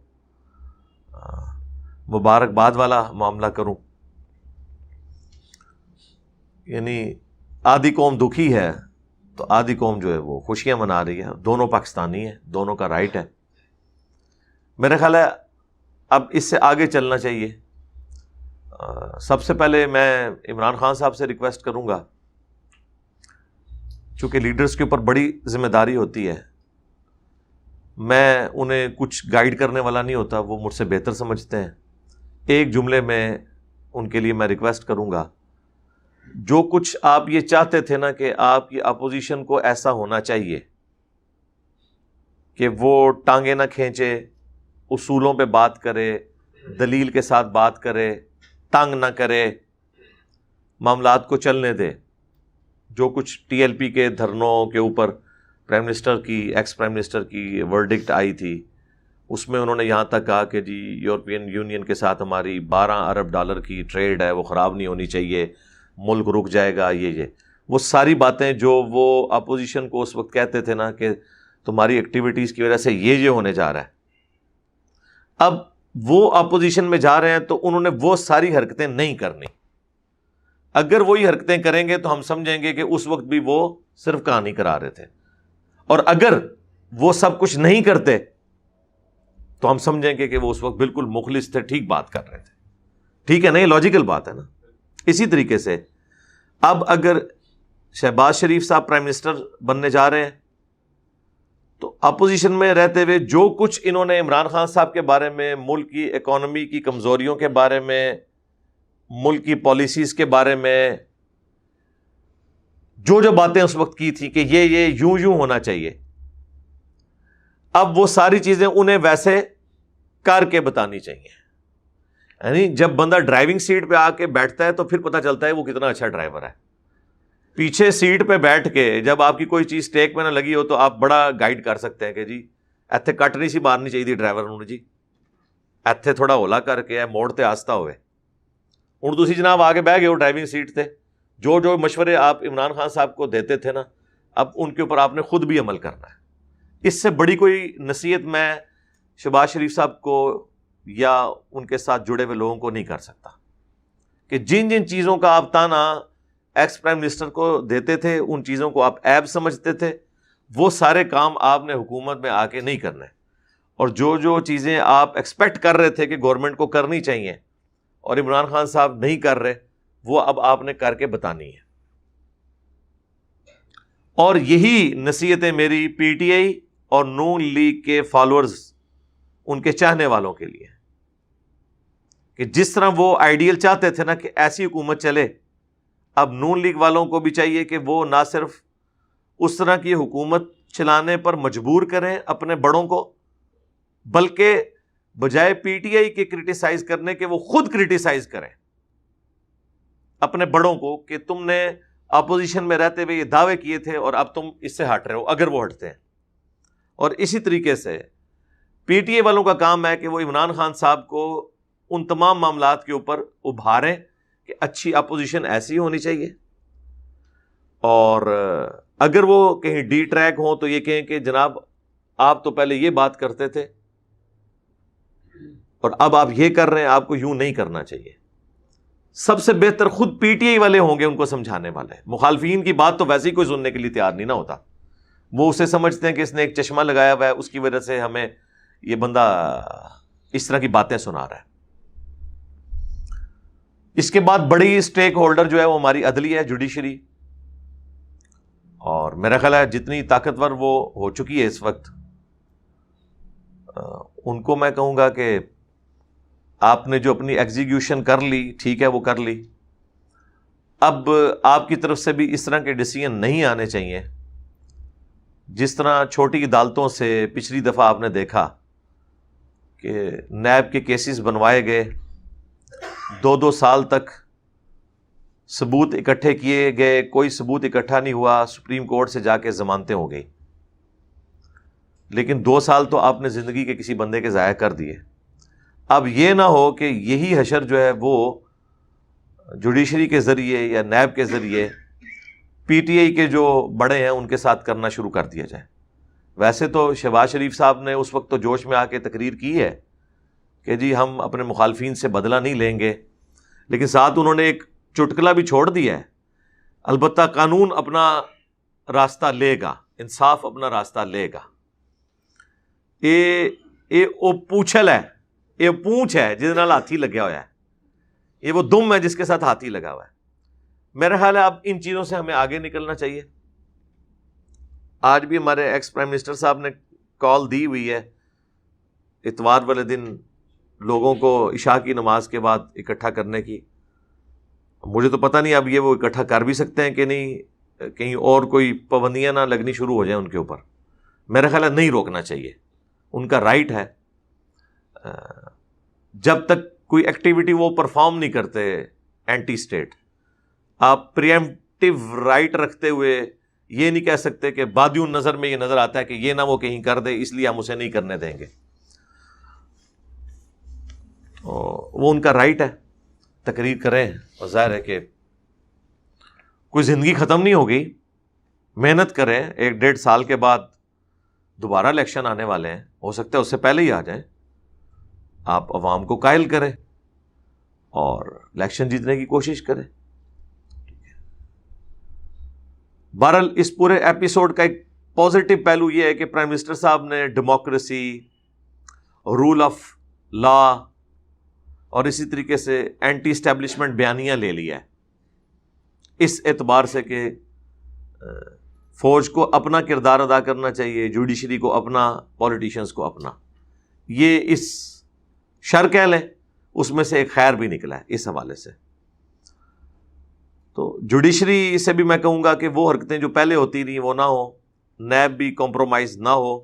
مبارکباد والا معاملہ کروں. یعنی آدھی قوم دکھی ہے تو آدھی قوم جو ہے وہ خوشیاں منا رہی ہے. دونوں پاکستانی ہیں، دونوں کا رائٹ ہے. میرا خیال ہے اب اس سے آگے چلنا چاہیے. سب سے پہلے میں عمران خان صاحب سے ریکویسٹ کروں گا، چونکہ لیڈرز کے اوپر بڑی ذمہ داری ہوتی ہے. میں انہیں کچھ گائیڈ کرنے والا نہیں ہوتا، وہ مجھ سے بہتر سمجھتے ہیں. ایک جملے میں ان کے لیے میں ریکویسٹ کروں گا، جو کچھ آپ یہ چاہتے تھے نا کہ آپ کی اپوزیشن کو ایسا ہونا چاہیے کہ وہ ٹانگیں نہ کھینچے، اصولوں پہ بات کرے، دلیل کے ساتھ بات کرے، تنگ نہ کرے، معاملات کو چلنے دے. جو کچھ ٹی ایل پی کے دھرنوں کے اوپر پرائم منسٹر کی، ایکس پرائم منسٹر کی ورڈکٹ آئی تھی، اس میں انہوں نے یہاں تک کہا کہ جی یورپین یونین کے ساتھ ہماری 12 ارب ڈالر کی ٹریڈ ہے، وہ خراب نہیں ہونی چاہیے، ملک رک جائے گا. یہ وہ ساری باتیں جو وہ اپوزیشن کو اس وقت کہتے تھے نا کہ تمہاری ایکٹیویٹیز کی وجہ سے یہ ہونے جا رہا ہے. اب وہ اپوزیشن میں جا رہے ہیں تو انہوں نے وہ ساری حرکتیں نہیں کرنی. اگر وہی حرکتیں کریں گے تو ہم سمجھیں گے کہ اس وقت بھی وہ صرف کہانی کرا رہے تھے، اور اگر وہ سب کچھ نہیں کرتے تو ہم سمجھیں گے کہ وہ اس وقت بالکل مخلص تھے، ٹھیک بات کر رہے تھے. ٹھیک ہے نا، یہ لاجیکل بات ہے نا. اسی طریقے سے اب اگر شہباز شریف صاحب پرائم منسٹر بننے جا رہے ہیں تو اپوزیشن میں رہتے ہوئے جو کچھ انہوں نے عمران خان صاحب کے بارے میں، ملک کی اکانومی کی کمزوریوں کے بارے میں، ملک کی پالیسیز کے بارے میں جو باتیں اس وقت کی تھی کہ یہ یوں ہونا چاہیے، اب وہ ساری چیزیں انہیں ویسے کر کے بتانی چاہیے. یعنی جب بندہ ڈرائیونگ سیٹ پہ آ کے بیٹھتا ہے تو پھر پتہ چلتا ہے وہ کتنا اچھا ڈرائیور ہے. پیچھے سیٹ پہ بیٹھ کے جب آپ کی کوئی چیز ٹیک میں نہ لگی ہو تو آپ بڑا گائیڈ کر سکتے ہیں کہ جی ایتھے کٹ نہیں سی مارنی چاہیے ڈرائیور نے، جی ایتھے تھوڑا ہولا کر کے موڑ تے آستا ہوئے. ہوں تسی جناب آگے بہ گئے ہو ڈرائیونگ سیٹ تے، جو مشورے آپ عمران خان صاحب کو دیتے تھے نا، اب ان کے اوپر آپ نے خود بھی عمل کرنا ہے. اس سے بڑی کوئی نصیحت میں شہباز شریف صاحب کو یا ان کے ساتھ جڑے ہوئے لوگوں کو نہیں کر سکتا کہ جن چیزوں کا آپ تانا ایکس پرائم منسٹر کو دیتے تھے، ان چیزوں کو آپ عیب سمجھتے تھے، وہ سارے کام آپ نے حکومت میں آ کے نہیں کرنے. اور جو چیزیں آپ ایکسپیکٹ کر رہے تھے کہ گورنمنٹ کو کرنی چاہیے اور عمران خان صاحب نہیں کر رہے، وہ اب آپ نے کر کے بتانی ہے. اور یہی نصیحتیں میری پی ٹی آئی اور نون لیگ کے فالوورز، ان کے چاہنے والوں کے لیے، کہ جس طرح وہ آئیڈیل چاہتے تھے نا کہ ایسی حکومت چلے، اب نون لیگ والوں کو بھی چاہیے کہ وہ نہ صرف اس طرح کی حکومت چلانے پر مجبور کریں اپنے بڑوں کو، بلکہ بجائے پی ٹی آئی کے کرٹیسائز کرنے کے وہ خود کرٹیسائز کریں اپنے بڑوں کو کہ تم نے اپوزیشن میں رہتے ہوئے یہ دعوے کیے تھے اور اب تم اس سے ہٹ رہے ہو، اگر وہ ہٹتے ہیں. اور اسی طریقے سے پی ٹی آئی والوں کا کام ہے کہ وہ عمران خان صاحب کو ان تمام معاملات کے اوپر ابھاریں کہ اچھی اپوزیشن ایسی ہونی چاہیے، اور اگر وہ کہیں ڈی ٹریک ہوں تو یہ کہیں کہ جناب آپ تو پہلے یہ بات کرتے تھے اور اب آپ یہ کر رہے ہیں، آپ کو یوں نہیں کرنا چاہیے. سب سے بہتر خود پی ٹی آئی والے ہوں گے ان کو سمجھانے والے. مخالفین کی بات تو ویسے ہی کوئی سننے کے لیے تیار نہیں نہ ہوتا. وہ اسے سمجھتے ہیں کہ اس نے ایک چشمہ لگایا ہوا ہے، اس کی وجہ سے ہمیں یہ بندہ اس طرح کی باتیں سنا رہا ہے. اس کے بعد بڑی اسٹیک ہولڈر جو ہے وہ ہماری عدلیہ ہے، جوڈیشری، اور میرا خیال ہے جتنی طاقتور وہ ہو چکی ہے اس وقت، ان کو میں کہوں گا کہ آپ نے جو اپنی ایگزیکیوشن کر لی ٹھیک ہے، وہ کر لی، اب آپ کی طرف سے بھی اس طرح کے ڈیسیژن نہیں آنے چاہیے جس طرح چھوٹی عدالتوں سے پچھلی دفعہ آپ نے دیکھا کہ نیب کے کیسز بنوائے گئے، 2 سال تک ثبوت اکٹھے کیے گئے، کوئی ثبوت اکٹھا نہیں ہوا، سپریم کورٹ سے جا کے ضمانتیں ہو گئی، لیکن 2 سال تو آپ نے زندگی کے کسی بندے کے ضائع کر دیے۔ اب یہ نہ ہو کہ یہی حشر جو ہے وہ جوڈیشری کے ذریعے یا نیب کے ذریعے پی ٹی آئی کے جو بڑے ہیں ان کے ساتھ کرنا شروع کر دیا جائے۔ ویسے تو شہباز شریف صاحب نے اس وقت تو جوش میں آ کے تقریر کی ہے کہ جی ہم اپنے مخالفین سے بدلہ نہیں لیں گے، لیکن ساتھ انہوں نے ایک چٹکلا بھی چھوڑ دیا ہے، البتہ قانون اپنا راستہ لے گا، انصاف اپنا راستہ لے گا۔ وہ پوچھل ہے، یہ پونچھ ہے جس نال ہاتھی لگیا ہوا ہے، یہ وہ دم ہے جس کے ساتھ ہاتھی لگا ہوا ہے۔ میرا خیال ہے اب ان چیزوں سے ہمیں آگے نکلنا چاہیے۔ آج بھی ہمارے ایکس پرائم منسٹر صاحب نے کال دی ہوئی ہے اتوار والے دن لوگوں کو عشاء کی نماز کے بعد اکٹھا کرنے کی۔ مجھے تو پتہ نہیں اب یہ وہ اکٹھا کر بھی سکتے ہیں کہ نہیں، کہیں اور کوئی پابندیاں نہ لگنی شروع ہو جائیں ان کے اوپر۔ میرا خیال ہے نہیں روکنا چاہیے، ان کا رائٹ ہے۔ جب تک کوئی ایکٹیویٹی وہ پرفارم نہیں کرتے اینٹی اسٹیٹ، آپ پریمپٹیو رائٹ رکھتے ہوئے یہ نہیں کہہ سکتے کہ بادیون نظر میں یہ نظر آتا ہے کہ یہ نہ وہ کہیں کر دے اس لیے ہم اسے نہیں کرنے دیں گے۔ وہ ان کا رائٹ ہے، تقریر کریں، اور ظاہر ہے کہ کوئی زندگی ختم نہیں ہو گئی، محنت کریں۔ 1-1.5 سال کے بعد دوبارہ الیکشن آنے والے ہیں، ہو سکتا ہے اس سے پہلے ہی آ جائیں۔ آپ عوام کو قائل کریں اور الیکشن جیتنے کی کوشش کریں۔ بہرحال اس پورے ایپیسوڈ کا ایک پازیٹو پہلو یہ ہے کہ پرائم منسٹر صاحب نے ڈیموکریسی، رول آف لا اور اسی طریقے سے اینٹی اسٹیبلشمنٹ بیانیہ لے لیا ہے، اس اعتبار سے کہ فوج کو اپنا کردار ادا کرنا چاہیے، جوڈیشری کو اپنا، پولیٹیشنز کو اپنا۔ یہ اس شر کہہ لیں، اس میں سے ایک خیر بھی نکلا ہے اس حوالے سے۔ تو جوڈیشری سے بھی میں کہوں گا کہ وہ حرکتیں جو پہلے ہوتی رہی وہ نہ ہو، نیب بھی کمپرومائز نہ ہو۔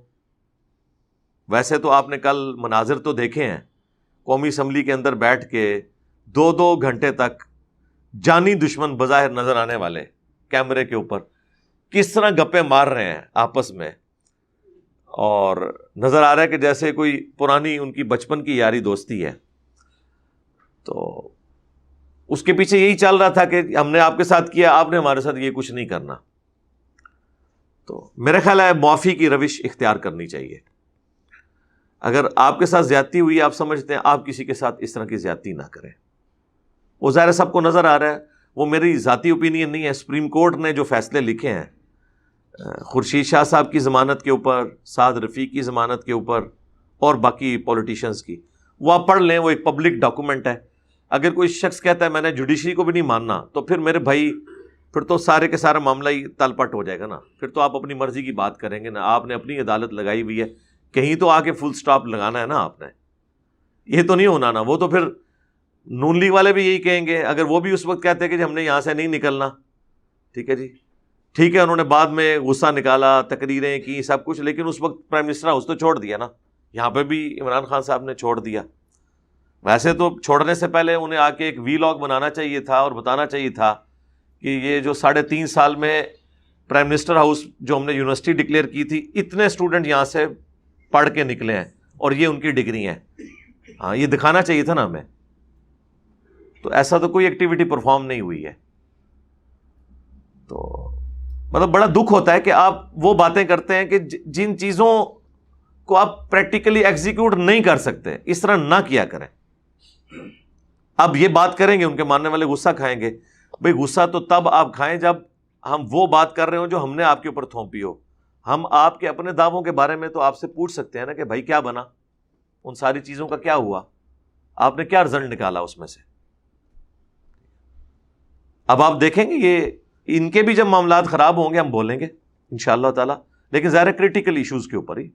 ویسے تو آپ نے کل مناظر تو دیکھے ہیں، قومی اسمبلی کے اندر بیٹھ کے 2 گھنٹے تک جانی دشمن بظاہر نظر آنے والے کیمرے کے اوپر کس طرح گپے مار رہے ہیں آپس میں، اور نظر آ رہا ہے کہ جیسے کوئی پرانی ان کی بچپن کی یاری دوستی ہے۔ تو اس کے پیچھے یہی چل رہا تھا کہ ہم نے آپ کے ساتھ کیا، آپ نے ہمارے ساتھ یہ کچھ نہیں کرنا۔ تو میرا خیال ہے معافی کی روش اختیار کرنی چاہیے۔ اگر آپ کے ساتھ زیادتی ہوئی، آپ سمجھتے ہیں، آپ کسی کے ساتھ اس طرح کی زیادتی نہ کریں۔ وہ ظاہر سب کو نظر آ رہا ہے، وہ میری ذاتی اوپینین نہیں ہے۔ سپریم کورٹ نے جو فیصلے لکھے ہیں خورشید شاہ صاحب کی ضمانت کے اوپر، سعد رفیق کی ضمانت کے اوپر، اور باقی پولیٹیشنز کی، وہ آپ پڑھ لیں، وہ ایک پبلک ڈاکومنٹ ہے۔ اگر کوئی شخص کہتا ہے میں نے جوڈیشری کو بھی نہیں ماننا، تو پھر میرے بھائی پھر تو سارے کے سارا معاملہ ہی تل پٹ ہو جائے گا نا۔ پھر تو آپ اپنی مرضی کی بات کریں گے نا، آپ نے اپنی عدالت لگائی ہوئی ہے، کہیں تو آ کے فل سٹاپ لگانا ہے نا آپ نے، یہ تو نہیں ہونا نا۔ وہ تو پھر نون لیگ والے بھی یہی کہیں گے، اگر وہ بھی اس وقت کہتے ہیں کہ ہم نے یہاں سے نہیں نکلنا، ٹھیک ہے جی، ٹھیک ہے، انہوں نے بعد میں غصہ نکالا، تقریریں کی، سب کچھ، لیکن اس وقت پرائم منسٹر ہاؤس تو چھوڑ دیا نا۔ یہاں پہ بھی عمران خان صاحب نے چھوڑ دیا۔ ویسے تو چھوڑنے سے پہلے انہیں آ کے ایک وی لاگ بنانا چاہیے تھا اور بتانا چاہیے تھا کہ یہ جو 3.5 سال میں پرائم منسٹر ہاؤس جو ہم نے یونیورسٹی ڈکلیئر کی تھی، اتنے اسٹوڈنٹ یہاں سے پڑھ کے نکلے ہیں اور یہ ان کی ڈگری ہیں۔ ہاں، یہ دکھانا چاہیے تھا نا ہمیں۔ تو ایسا تو کوئی ایکٹیویٹی پرفارم نہیں ہوئی ہے۔ تو مطلب بڑا دکھ ہوتا ہے کہ آپ وہ باتیں کرتے ہیں کہ جن چیزوں کو آپ پریکٹیکلی ایگزیکیوٹ نہیں کر سکتے، اس طرح نہ کیا کریں۔ اب یہ بات کریں گے، ان کے ماننے والے غصہ کھائیں گے۔ بھئی غصہ تو تب آپ کھائیں جب ہم وہ بات کر رہے ہوں جو ہم نے آپ کے اوپر تھوپی ہو۔ ہم آپ کے اپنے دعووں کے بارے میں تو آپ سے پوچھ سکتے ہیں نا کہ بھائی کیا بنا، ان ساری چیزوں کا کیا ہوا، آپ نے کیا رزلٹ نکالا اس میں سے۔ اب آپ دیکھیں گے یہ ان کے بھی جب معاملات خراب ہوں گے ہم بولیں گے انشاءاللہ تعالیٰ، لیکن ظاہر کرٹیکل ایشوز کے اوپر ہی.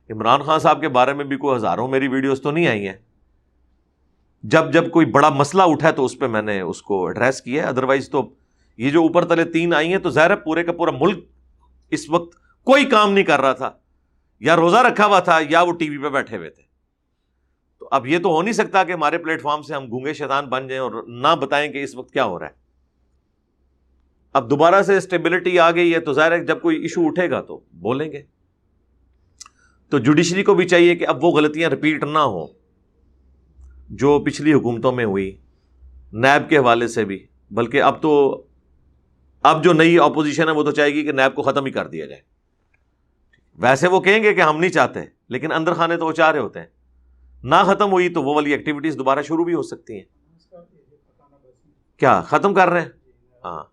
عمران خان صاحب کے بارے میں بھی کوئی ہزاروں میری ویڈیوز تو نہیں آئی ہیں، جب کوئی بڑا مسئلہ اٹھا ہے تو اس پہ میں نے اس کو ایڈریس کیا ہے. ادروائز تو یہ جو اوپر تلے 3 آئی ہیں تو ظاہر ہے پورے کا پورا ملک اس وقت کوئی کام نہیں کر رہا تھا، یا روزہ رکھا ہوا تھا یا وہ ٹی وی پہ بیٹھے ہوئے تھے. تو اب یہ تو ہو نہیں سکتا کہ ہمارے پلیٹ فارم سے ہم گونگے شیطان بن جائیں اور نہ بتائیں کہ اس وقت کیا ہو رہا ہے. اب دوبارہ سے اسٹیبلٹی آ گئی ہے تو ظاہر ہے جب کوئی ایشو اٹھے گا تو بولیں گے. تو جوڈیشری کو بھی چاہیے کہ اب وہ غلطیاں رپیٹ نہ ہوں جو پچھلی حکومتوں میں ہوئی نیب کے حوالے سے بھی، بلکہ اب جو نئی اپوزیشن ہے وہ تو چاہے گی کہ نیب کو ختم ہی کر دیا جائے. ویسے وہ کہیں گے کہ ہم نہیں چاہتے، لیکن اندر خانے تو وہ چاہ رہے ہوتے ہیں. نہ ختم ہوئی تو وہ والی ایکٹیویٹیز دوبارہ شروع بھی ہو سکتی ہیں. کیا ختم کر رہے ہیں؟ ہاں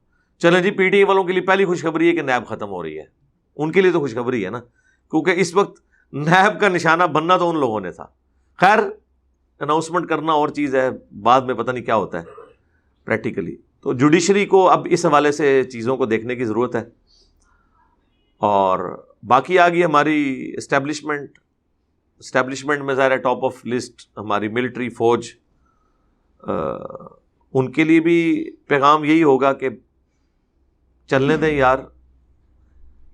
چلیں جی، پی ٹی آئی والوں کے لیے پہلی خوشخبری ہے کہ نیب ختم ہو رہی ہے. ان کے لیے تو خوشخبری ہے نا، کیونکہ اس وقت نیب کا نشانہ بننا تو ان لوگوں نے تھا. خیر اناؤنسمنٹ کرنا اور چیز ہے، بعد میں پتہ نہیں کیا ہوتا ہے پریکٹیکلی. تو جوڈیشری کو اب اس حوالے سے چیزوں کو دیکھنے کی ضرورت ہے. اور باقی آ گئی ہماری اسٹیبلشمنٹ میں ظاہر ہے ٹاپ آف لسٹ ہماری ملٹری فوج. ان کے لیے بھی پیغام یہی ہوگا کہ چلنے دیں یار،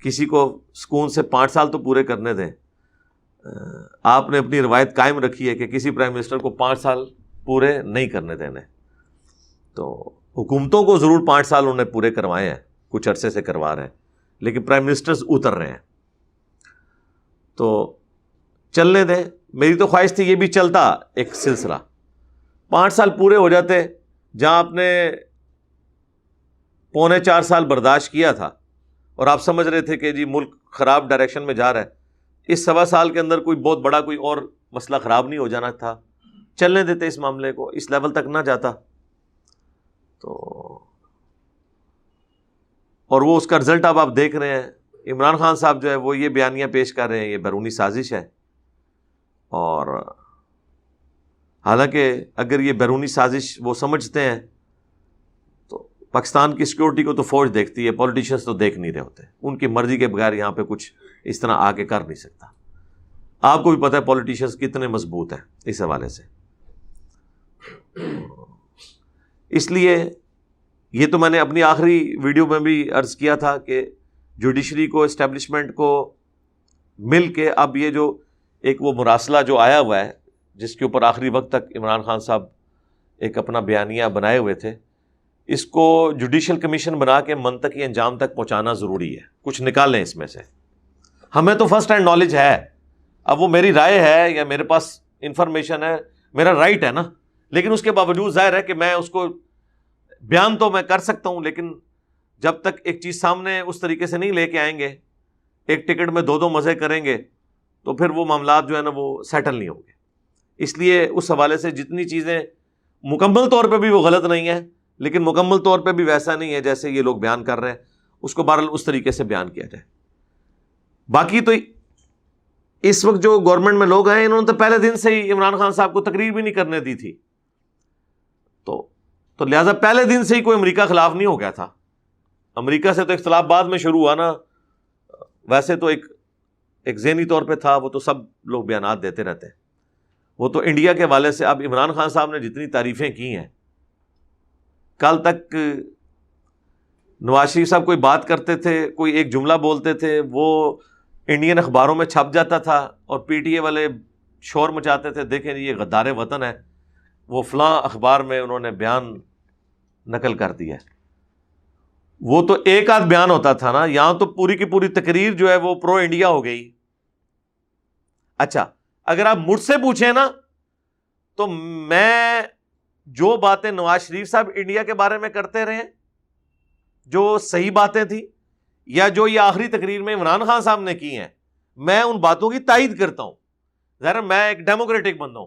کسی کو سکون سے 5 سال تو پورے کرنے دیں. آپ نے اپنی روایت قائم رکھی ہے کہ کسی پرائم منسٹر کو 5 سال پورے نہیں کرنے دینے. تو حکومتوں کو ضرور 5 سال انہوں نے پورے کروائے ہیں، کچھ عرصے سے کروا رہے ہیں، لیکن پرائم منسٹرز اتر رہے ہیں. تو چلنے دیں. میری تو خواہش تھی یہ بھی چلتا ایک سلسلہ، 5 سال پورے ہو جاتے. جہاں آپ نے 3.25 سال برداشت کیا تھا اور آپ سمجھ رہے تھے کہ جی ملک خراب ڈائریکشن میں جا رہا ہے، اس 1.25 سال کے اندر کوئی بہت بڑا کوئی اور مسئلہ خراب نہیں ہو جانا تھا، چلنے دیتے اس معاملے کو، اس لیول تک نہ جاتا. تو اور وہ اس کا رزلٹ اب آپ دیکھ رہے ہیں. عمران خان صاحب جو ہے وہ یہ بیانیاں پیش کر رہے ہیں یہ بیرونی سازش ہے. اور حالانکہ اگر یہ بیرونی سازش وہ سمجھتے ہیں تو پاکستان کی سیکورٹی کو تو فوج دیکھتی ہے، پولیٹیشنز تو دیکھ نہیں رہے ہوتے. ان کی مرضی کے بغیر یہاں پہ کچھ اس طرح آ کے کر نہیں سکتا. آپ کو بھی پتہ ہے پولیٹیشنز کتنے مضبوط ہیں اس حوالے سے. اس لیے یہ تو میں نے اپنی آخری ویڈیو میں بھی عرض کیا تھا کہ جوڈیشری کو، اسٹیبلشمنٹ کو مل کے اب یہ جو ایک وہ مراسلہ جو آیا ہوا ہے جس کے اوپر آخری وقت تک عمران خان صاحب ایک اپنا بیانیہ بنائے ہوئے تھے، اس کو جوڈیشل کمیشن بنا کے منطقی انجام تک پہنچانا ضروری ہے. کچھ نکالیں اس میں سے. ہمیں تو فرسٹ ہینڈ نالج ہے، اب وہ میری رائے ہے یا میرے پاس انفارمیشن ہے، میرا رائٹ ہے نا، لیکن اس کے باوجود ظاہر ہے کہ میں اس کو بیان تو میں کر سکتا ہوں، لیکن جب تک ایک چیز سامنے اس طریقے سے نہیں لے کے آئیں گے، ایک ٹکٹ میں 2 مزے کریں گے تو پھر وہ معاملات جو ہے نا وہ سیٹل نہیں ہوں گے. اس لیے اس حوالے سے جتنی چیزیں مکمل طور پہ بھی وہ غلط نہیں ہیں، لیکن مکمل طور پہ بھی ویسا نہیں ہے جیسے یہ لوگ بیان کر رہے ہیں، اس کو بہرحال اس طریقے سے بیان کیا جائے. باقی تو اس وقت جو گورنمنٹ میں لوگ ہیں انہوں نے تو پہلے دن سے ہی عمران خان صاحب کو تقریر بھی نہیں کرنے دی تھی. تو لہٰذا پہلے دن سے ہی کوئی امریکہ خلاف نہیں ہو گیا تھا. امریکہ سے تو اختلاف بعد میں شروع ہوا نا، ویسے تو ایک ذہنی طور پہ تھا، وہ تو سب لوگ بیانات دیتے رہتے ہیں. وہ تو انڈیا کے حوالے سے اب عمران خان صاحب نے جتنی تعریفیں کی ہیں، کل تک نواز شریف صاحب کوئی بات کرتے تھے، کوئی ایک جملہ بولتے تھے، وہ انڈین اخباروں میں چھپ جاتا تھا اور پی ٹی اے والے شور مچاتے تھے، دیکھیں یہ غدار وطن ہے، وہ فلاں اخبار میں انہوں نے بیان نقل کر دیا. وہ تو ایک آدھ بیان ہوتا تھا نا، یہاں تو پوری کی پوری تقریر جو ہے وہ پرو انڈیا ہو گئی. اچھا اگر آپ مجھ سے پوچھیں نا تو میں جو باتیں نواز شریف صاحب انڈیا کے بارے میں کرتے رہے جو صحیح باتیں تھیں، یا جو یہ آخری تقریر میں عمران خان صاحب نے کی ہیں، میں ان باتوں کی تائید کرتا ہوں. ظاہر میں ایک ڈیموکریٹک بندہ ہوں،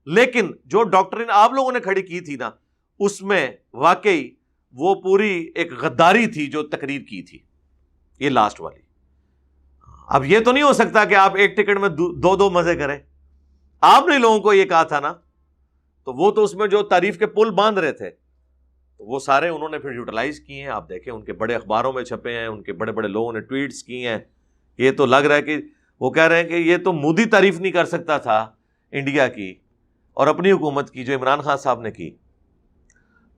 لیکن جو ڈاکٹرین آپ لوگوں نے کھڑی کی تھی نا، اس میں واقعی وہ پوری ایک غداری تھی جو تقریر کی تھی یہ لاسٹ والی. اب یہ تو نہیں ہو سکتا کہ آپ ایک ٹکٹ میں 2 مزے کریں. آپ نے لوگوں کو یہ کہا تھا نا، تو وہ تو اس میں جو تعریف کے پل باندھ رہے تھے، وہ سارے انہوں نے پھر یوٹیلائز کیے ہیں. آپ دیکھیں ان کے بڑے اخباروں میں چھپے ہیں, ان کے بڑے بڑے لوگوں نے ٹویٹس کیے ہیں. یہ تو لگ رہا ہے کہ وہ کہہ رہے ہیں کہ یہ تو مودی تعریف نہیں کر سکتا تھا انڈیا کی اور اپنی حکومت کی جو عمران خان صاحب نے کی.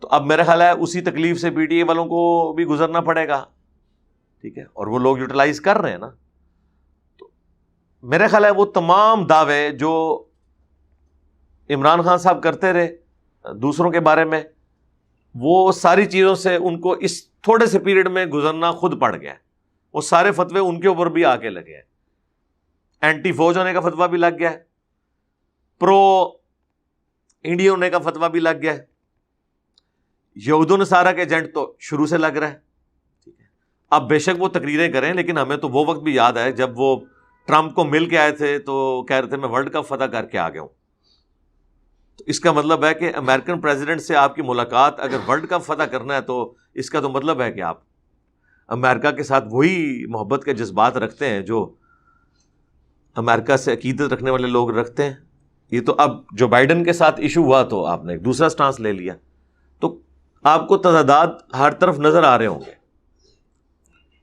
تو اب میرا خیال ہے اسی تکلیف سے پی ٹی اے والوں کو بھی گزرنا پڑے گا. ٹھیک ہے, اور وہ لوگ یوٹیلائز کر رہے ہیں نا. تو میرا خیال ہے وہ تمام دعوے جو عمران خان صاحب کرتے رہے دوسروں کے بارے میں, وہ ساری چیزوں سے ان کو اس تھوڑے سے پیریڈ میں گزرنا خود پڑ گیا. وہ سارے فتوے ان کے اوپر بھی آ کے لگے ہیں. اینٹی فوج ہونے کا فتویٰ بھی لگ گیا ہے, پرو انڈیا ہونے کا فتویٰ بھی لگ گیا ہے, یہود و نصارہ کے ایجنٹ تو شروع سے لگ رہا ہے. ٹھیک ہے, اب بے شک وہ تقریریں کریں, لیکن ہمیں تو وہ وقت بھی یاد ہے جب وہ ٹرمپ کو مل کے آئے تھے تو کہہ رہے تھے میں ورلڈ کپ فتح کر کے آ گیا ہوں. تو اس کا مطلب ہے کہ امریکن پریزیڈنٹ سے آپ کی ملاقات اگر ورلڈ کپ فتح کرنا ہے تو اس کا تو مطلب ہے کہ آپ امریکہ کے ساتھ وہی محبت کے جذبات رکھتے ہیں جو امریکہ سے عقیدت رکھنے والے لوگ رکھتے ہیں. یہ تو اب جو بائیڈن کے ساتھ ایشو ہوا تو آپ نے ایک دوسرا سٹانس لے لیا, تو آپ کو تضادات ہر طرف نظر آ رہے ہوں گے.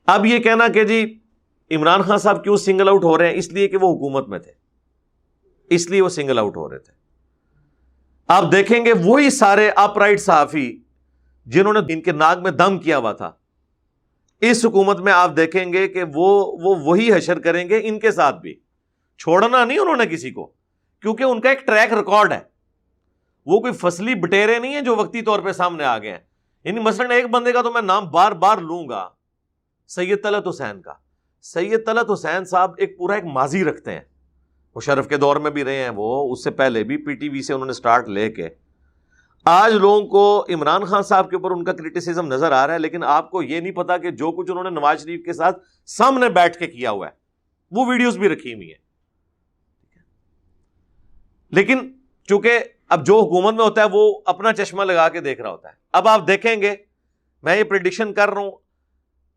اب یہ کہنا کہ جی عمران خان صاحب کیوں سنگل آؤٹ ہو رہے ہیں, اس لیے کہ وہ حکومت میں تھے, اس لیے وہ سنگل آؤٹ ہو رہے تھے. آپ دیکھیں گے وہی سارے اپ رائٹ صحافی جنہوں نے ان کے ناک میں دم کیا ہوا تھا, اس حکومت میں آپ دیکھیں گے کہ وہ وہی حشر کریں گے ان کے ساتھ بھی. چھوڑنا نہیں انہوں نے کسی کو, کیونکہ ان کا ایک ٹریک ریکارڈ ہے. وہ کوئی فصلی بٹیرے نہیں ہیں جو وقتی طور پہ سامنے آ گئے ہیں. یعنی مثلاً ایک بندے کا تو میں نام بار بار لوں گا, سید طلعت حسین کا. سید طلعت حسین صاحب ایک پورا ایک ماضی رکھتے ہیں. مشرف کے دور میں بھی رہے ہیں, وہ اس سے پہلے بھی پی ٹی وی سے انہوں نے سٹارٹ لے کے آج لوگوں کو عمران خان صاحب کے اوپر ان کا کرٹیسزم نظر آ رہا ہے. لیکن آپ کو یہ نہیں پتا کہ جو کچھ انہوں نے نواز شریف کے ساتھ سامنے بیٹھ کے کیا ہوا ہے, وہ ویڈیوز بھی رکھی ہوئی ہیں. لیکن چونکہ اب جو حکومت میں ہوتا ہے وہ اپنا چشمہ لگا کے دیکھ رہا ہوتا ہے. اب آپ دیکھیں گے, میں یہ پریڈکشن کر رہا ہوں,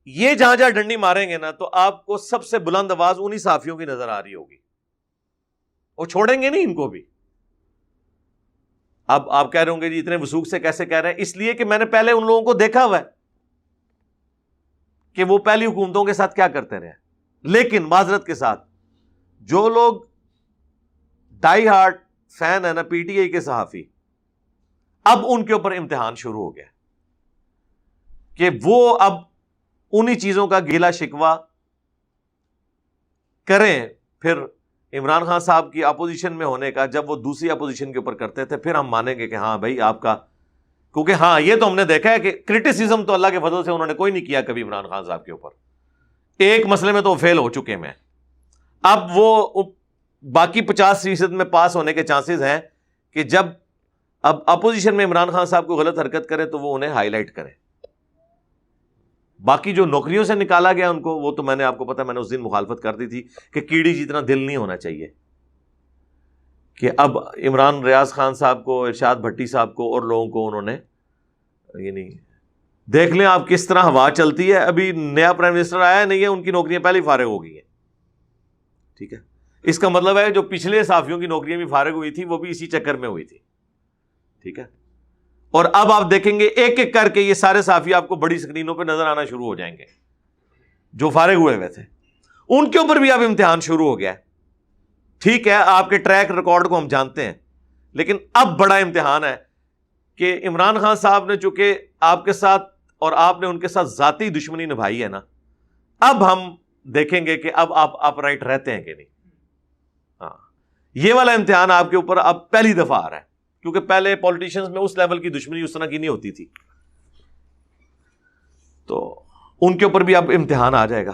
یہ جہاں جہاں ڈنڈی ماریں گے نا تو آپ کو سب سے بلند آواز انہی صحافیوں کی نظر آ رہی ہوگی. وہ چھوڑیں گے نہیں ان کو بھی. اب آپ کہہ رہے ہوں گے جی اتنے وثوق سے کیسے کہہ رہے ہیں, اس لیے کہ میں نے پہلے ان لوگوں کو دیکھا ہوا ہے کہ وہ پہلی حکومتوں کے ساتھ کیا کرتے رہے. لیکن معذرت کے ساتھ جو لوگ ڈائی ہارٹ فین ہے نا پی ٹی آئی کے صحافی, اب ان کے اوپر امتحان شروع ہو گیا کہ وہ اب انہی چیزوں کا گیلا شکوہ کریں. پھر عمران خان صاحب کی اپوزیشن میں ہونے کا جب وہ دوسری اپوزیشن کے اوپر کرتے تھے, پھر ہم مانیں گے کہ ہاں بھائی آپ کا, کیونکہ ہاں یہ تو ہم نے دیکھا ہے کہ کرٹیسزم تو اللہ کے فضل سے انہوں نے کوئی نہیں کیا کبھی عمران خان صاحب کے اوپر. ایک مسئلے میں تو وہ فیل ہو چکے ہیں. اب وہ باقی 50% میں پاس ہونے کے چانسز ہیں کہ جب اب اپوزیشن میں عمران خان صاحب کو غلط حرکت کرے تو وہ انہیں ہائی لائٹ کرے. باقی جو نوکریوں سے نکالا گیا ان کو, وہ تو میں نے آپ کو پتا, میں نے اس دن مخالفت کر دی تھی کہ کیڑی جتنا دل نہیں ہونا چاہیے کہ اب عمران ریاض خان صاحب کو, ارشاد بھٹی صاحب کو اور لوگوں کو انہوں نے, یعنی دیکھ لیں آپ کس طرح ہوا چلتی ہے. ابھی نیا پرائم منسٹر آیا نہیں ہے, ان کی نوکریاں پہلے ہی فارغ ہو گئی ہیں. ٹھیک ہے, اس کا مطلب ہے جو پچھلے صحافیوں کی نوکریاں بھی فارغ ہوئی تھی وہ بھی اسی چکر میں ہوئی تھی. ٹھیک ہے, اور اب آپ دیکھیں گے ایک ایک کر کے یہ سارے صحافی آپ کو بڑی سکرینوں پہ نظر آنا شروع ہو جائیں گے جو فارغ ہوئے ہوئے تھے. ان کے اوپر بھی اب امتحان شروع ہو گیا ہے. ٹھیک ہے, آپ کے ٹریک ریکارڈ کو ہم جانتے ہیں, لیکن اب بڑا امتحان ہے کہ عمران خان صاحب نے چونکہ آپ کے ساتھ اور آپ نے ان کے ساتھ ذاتی دشمنی نبھائی ہے نا, اب ہم دیکھیں گے کہ اب آپ اپ رائٹ رہتے ہیں کہ نہیں. ہاں, یہ والا امتحان آپ کے اوپر اب پہلی دفعہ آ رہا ہے, کیونکہ پہلے پولیٹیشنز میں اس لیول کی دشمنی اس طرح کی نہیں ہوتی تھی. تو ان کے اوپر بھی اب امتحان آ جائے گا.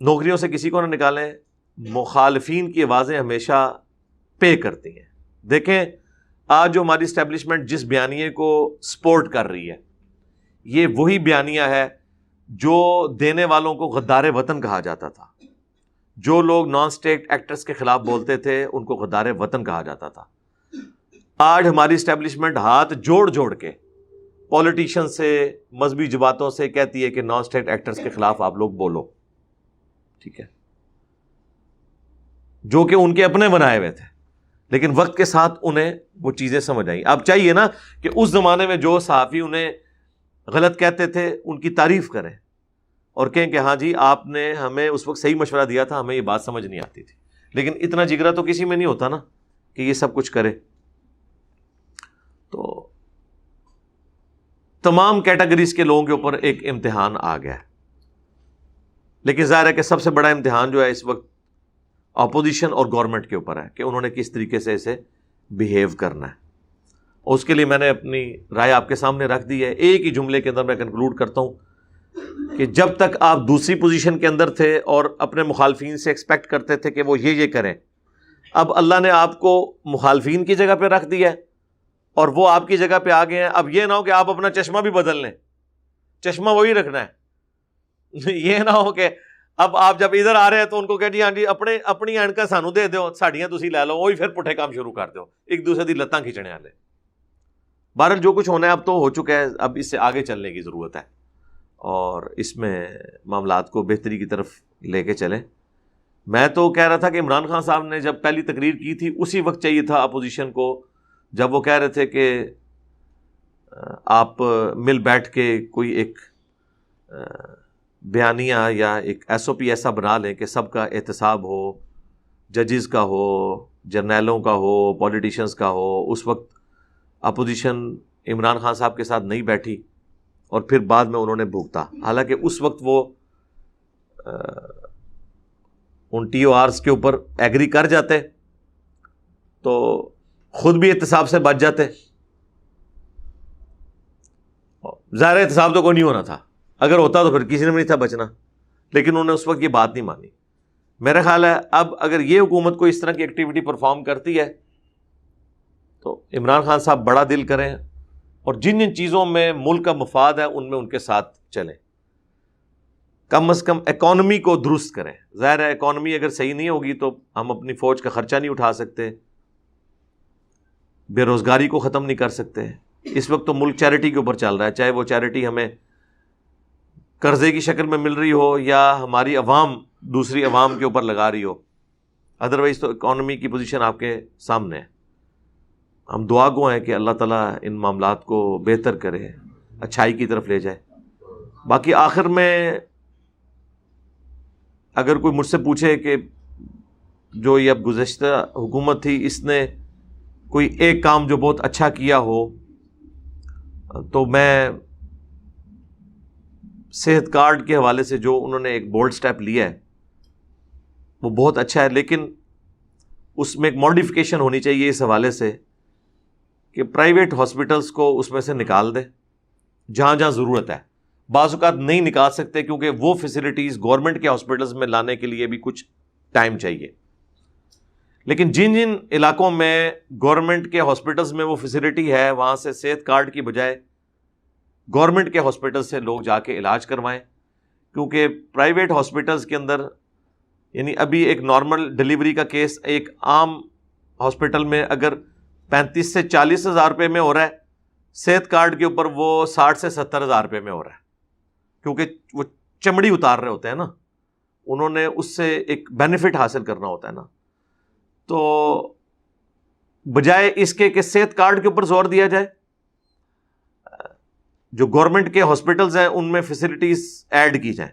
نوکریوں سے کسی کو نہ نکالیں, مخالفین کی آوازیں ہمیشہ پے کرتی ہیں. دیکھیں آج جو ہماری اسٹیبلشمنٹ جس بیانیے کو سپورٹ کر رہی ہے, یہ وہی بیانیہ ہے جو دینے والوں کو غدار وطن کہا جاتا تھا. جو لوگ نان اسٹیٹ ایکٹرز کے خلاف بولتے تھے ان کو غدار وطن کہا جاتا تھا. آج ہماری اسٹیبلشمنٹ ہاتھ جوڑ جوڑ کے پولیٹیشین سے, مذہبی جماعتوں سے کہتی ہے کہ نان اسٹیٹ ایکٹرز کے خلاف آپ لوگ بولو. ٹھیک ہے, جو کہ ان کے اپنے بنائے ہوئے تھے, لیکن وقت کے ساتھ انہیں وہ چیزیں سمجھ آئیں. اب چاہیے نا کہ اس زمانے میں جو صحافی انہیں غلط کہتے تھے ان کی تعریف کریں اور کہیں کہ ہاں جی آپ نے ہمیں اس وقت صحیح مشورہ دیا تھا، ہمیں یہ بات سمجھ نہیں آتی تھی. لیکن اتنا جگرا تو کسی میں نہیں ہوتا نا کہ یہ سب کچھ کرے. تو تمام کیٹیگریز کے لوگوں کے اوپر ایک امتحان آ گیا ہے. لیکن ظاہر ہے کہ سب سے بڑا امتحان جو ہے اس وقت اپوزیشن اور گورنمنٹ کے اوپر ہے کہ انہوں نے کس طریقے سے اسے بیہیو کرنا ہے. اور اس کے لیے میں نے اپنی رائے آپ کے سامنے رکھ دی ہے. ایک ہی جملے کے اندر میں کنکلوڈ کرتا ہوں کہ جب تک آپ دوسری پوزیشن کے اندر تھے اور اپنے مخالفین سے ایکسپیکٹ کرتے تھے کہ وہ یہ کریں، اب اللہ نے آپ کو مخالفین کی جگہ پہ رکھ دیا ہے اور وہ آپ کی جگہ پہ آ گئے ہیں. اب یہ نہ ہو کہ آپ اپنا چشمہ بھی بدل لیں، چشمہ وہی رکھنا ہے. یہ نہ ہو کہ اب آپ جب ادھر آ رہے ہیں تو ان کو کہ جی ہاں جی اپنی اینکا سانو دے دو، ساڑیاں تسی لے لو، وہی پھر پٹھے کام شروع کر دو، ایک دوسرے دی لتاں کھچنے والے. بہرحال جو کچھ ہونا ہے اب تو ہو چکا ہے، اب اس سے آگے چلنے کی ضرورت ہے اور اس میں معاملات کو بہتری کی طرف لے کے چلیں. میں تو کہہ رہا تھا کہ عمران خان صاحب نے جب پہلی تقریر کی تھی اسی وقت چاہیے تھا اپوزیشن کو، جب وہ کہہ رہے تھے کہ آپ مل بیٹھ کے کوئی ایک بیانیہ یا ایک ایس او پی ایسا بنا لیں کہ سب کا احتساب ہو، ججز کا ہو، جرنیلوں کا ہو، پولیٹیشنز کا ہو. اس وقت اپوزیشن عمران خان صاحب کے ساتھ نہیں بیٹھی اور پھر بعد میں انہوں نے بھگتا. حالانکہ اس وقت وہ ان ٹی او آرز کے اوپر ایگری کر جاتے تو خود بھی احتساب سے بچ جاتے. ظاہر احتساب تو کوئی نہیں ہونا تھا، اگر ہوتا تو پھر کسی نے بھی نہیں تھا بچنا، لیکن انہوں نے اس وقت یہ بات نہیں مانی. میرا خیال ہے اب اگر یہ حکومت کو اس طرح کی ایکٹیویٹی پرفارم کرتی ہے تو عمران خان صاحب بڑا دل کریں اور جن جن چیزوں میں ملک کا مفاد ہے ان میں ان کے ساتھ چلیں. کم از کم اکانومی کو درست کریں. ظاہر ہے اکانومی اگر صحیح نہیں ہوگی تو ہم اپنی فوج کا خرچہ نہیں اٹھا سکتے، بے روزگاری کو ختم نہیں کر سکتے. اس وقت تو ملک چیریٹی کے اوپر چل رہا ہے، چاہے وہ چیریٹی ہمیں قرضے کی شکل میں مل رہی ہو یا ہماری عوام دوسری عوام کے اوپر لگا رہی ہو. ادروائز تو اکانومی کی پوزیشن آپ کے سامنے ہے. ہم دعا گو ہیں کہ اللہ تعالیٰ ان معاملات کو بہتر کرے، اچھائی کی طرف لے جائے. باقی آخر میں اگر کوئی مجھ سے پوچھے کہ جو یہ اب گزشتہ حکومت تھی اس نے کوئی ایک کام جو بہت اچھا کیا ہو تو میں صحت کارڈ کے حوالے سے جو انہوں نے ایک بولڈ سٹیپ لیا ہے وہ بہت اچھا ہے، لیکن اس میں ایک ماڈیفیکیشن ہونی چاہیے اس حوالے سے کہ پرائیویٹ ہاسپٹلس کو اس میں سے نکال دے جہاں جہاں ضرورت ہے. بعض اوقات نہیں نکال سکتے کیونکہ وہ فیسلٹیز گورنمنٹ کے ہاسپٹلس میں لانے کے لیے بھی کچھ ٹائم چاہیے. لیکن جن جن علاقوں میں گورنمنٹ کے ہاسپٹلس میں وہ فیسلٹی ہے وہاں سے صحت کارڈ کی بجائے گورنمنٹ کے ہاسپٹل سے لوگ جا کے علاج کروائیں. کیونکہ پرائیویٹ ہاسپٹلس کے اندر یعنی ابھی ایک نارمل ڈلیوری کا کیس ایک عام ہاسپٹل میں اگر 35 سے 40 ہزار روپے میں ہو رہا ہے، صحت کارڈ کے اوپر وہ 60 سے 70 ہزار روپے میں ہو رہا ہے. کیونکہ وہ چمڑی اتار رہے ہوتے ہیں نا، انہوں نے اس سے ایک بینیفٹ حاصل کرنا ہوتا ہے نا. تو بجائے اس کے کہ صحت کارڈ کے اوپر زور دیا جائے، جو گورنمنٹ کے ہاسپٹلز ہیں ان میں فیسلٹیز ایڈ کی جائیں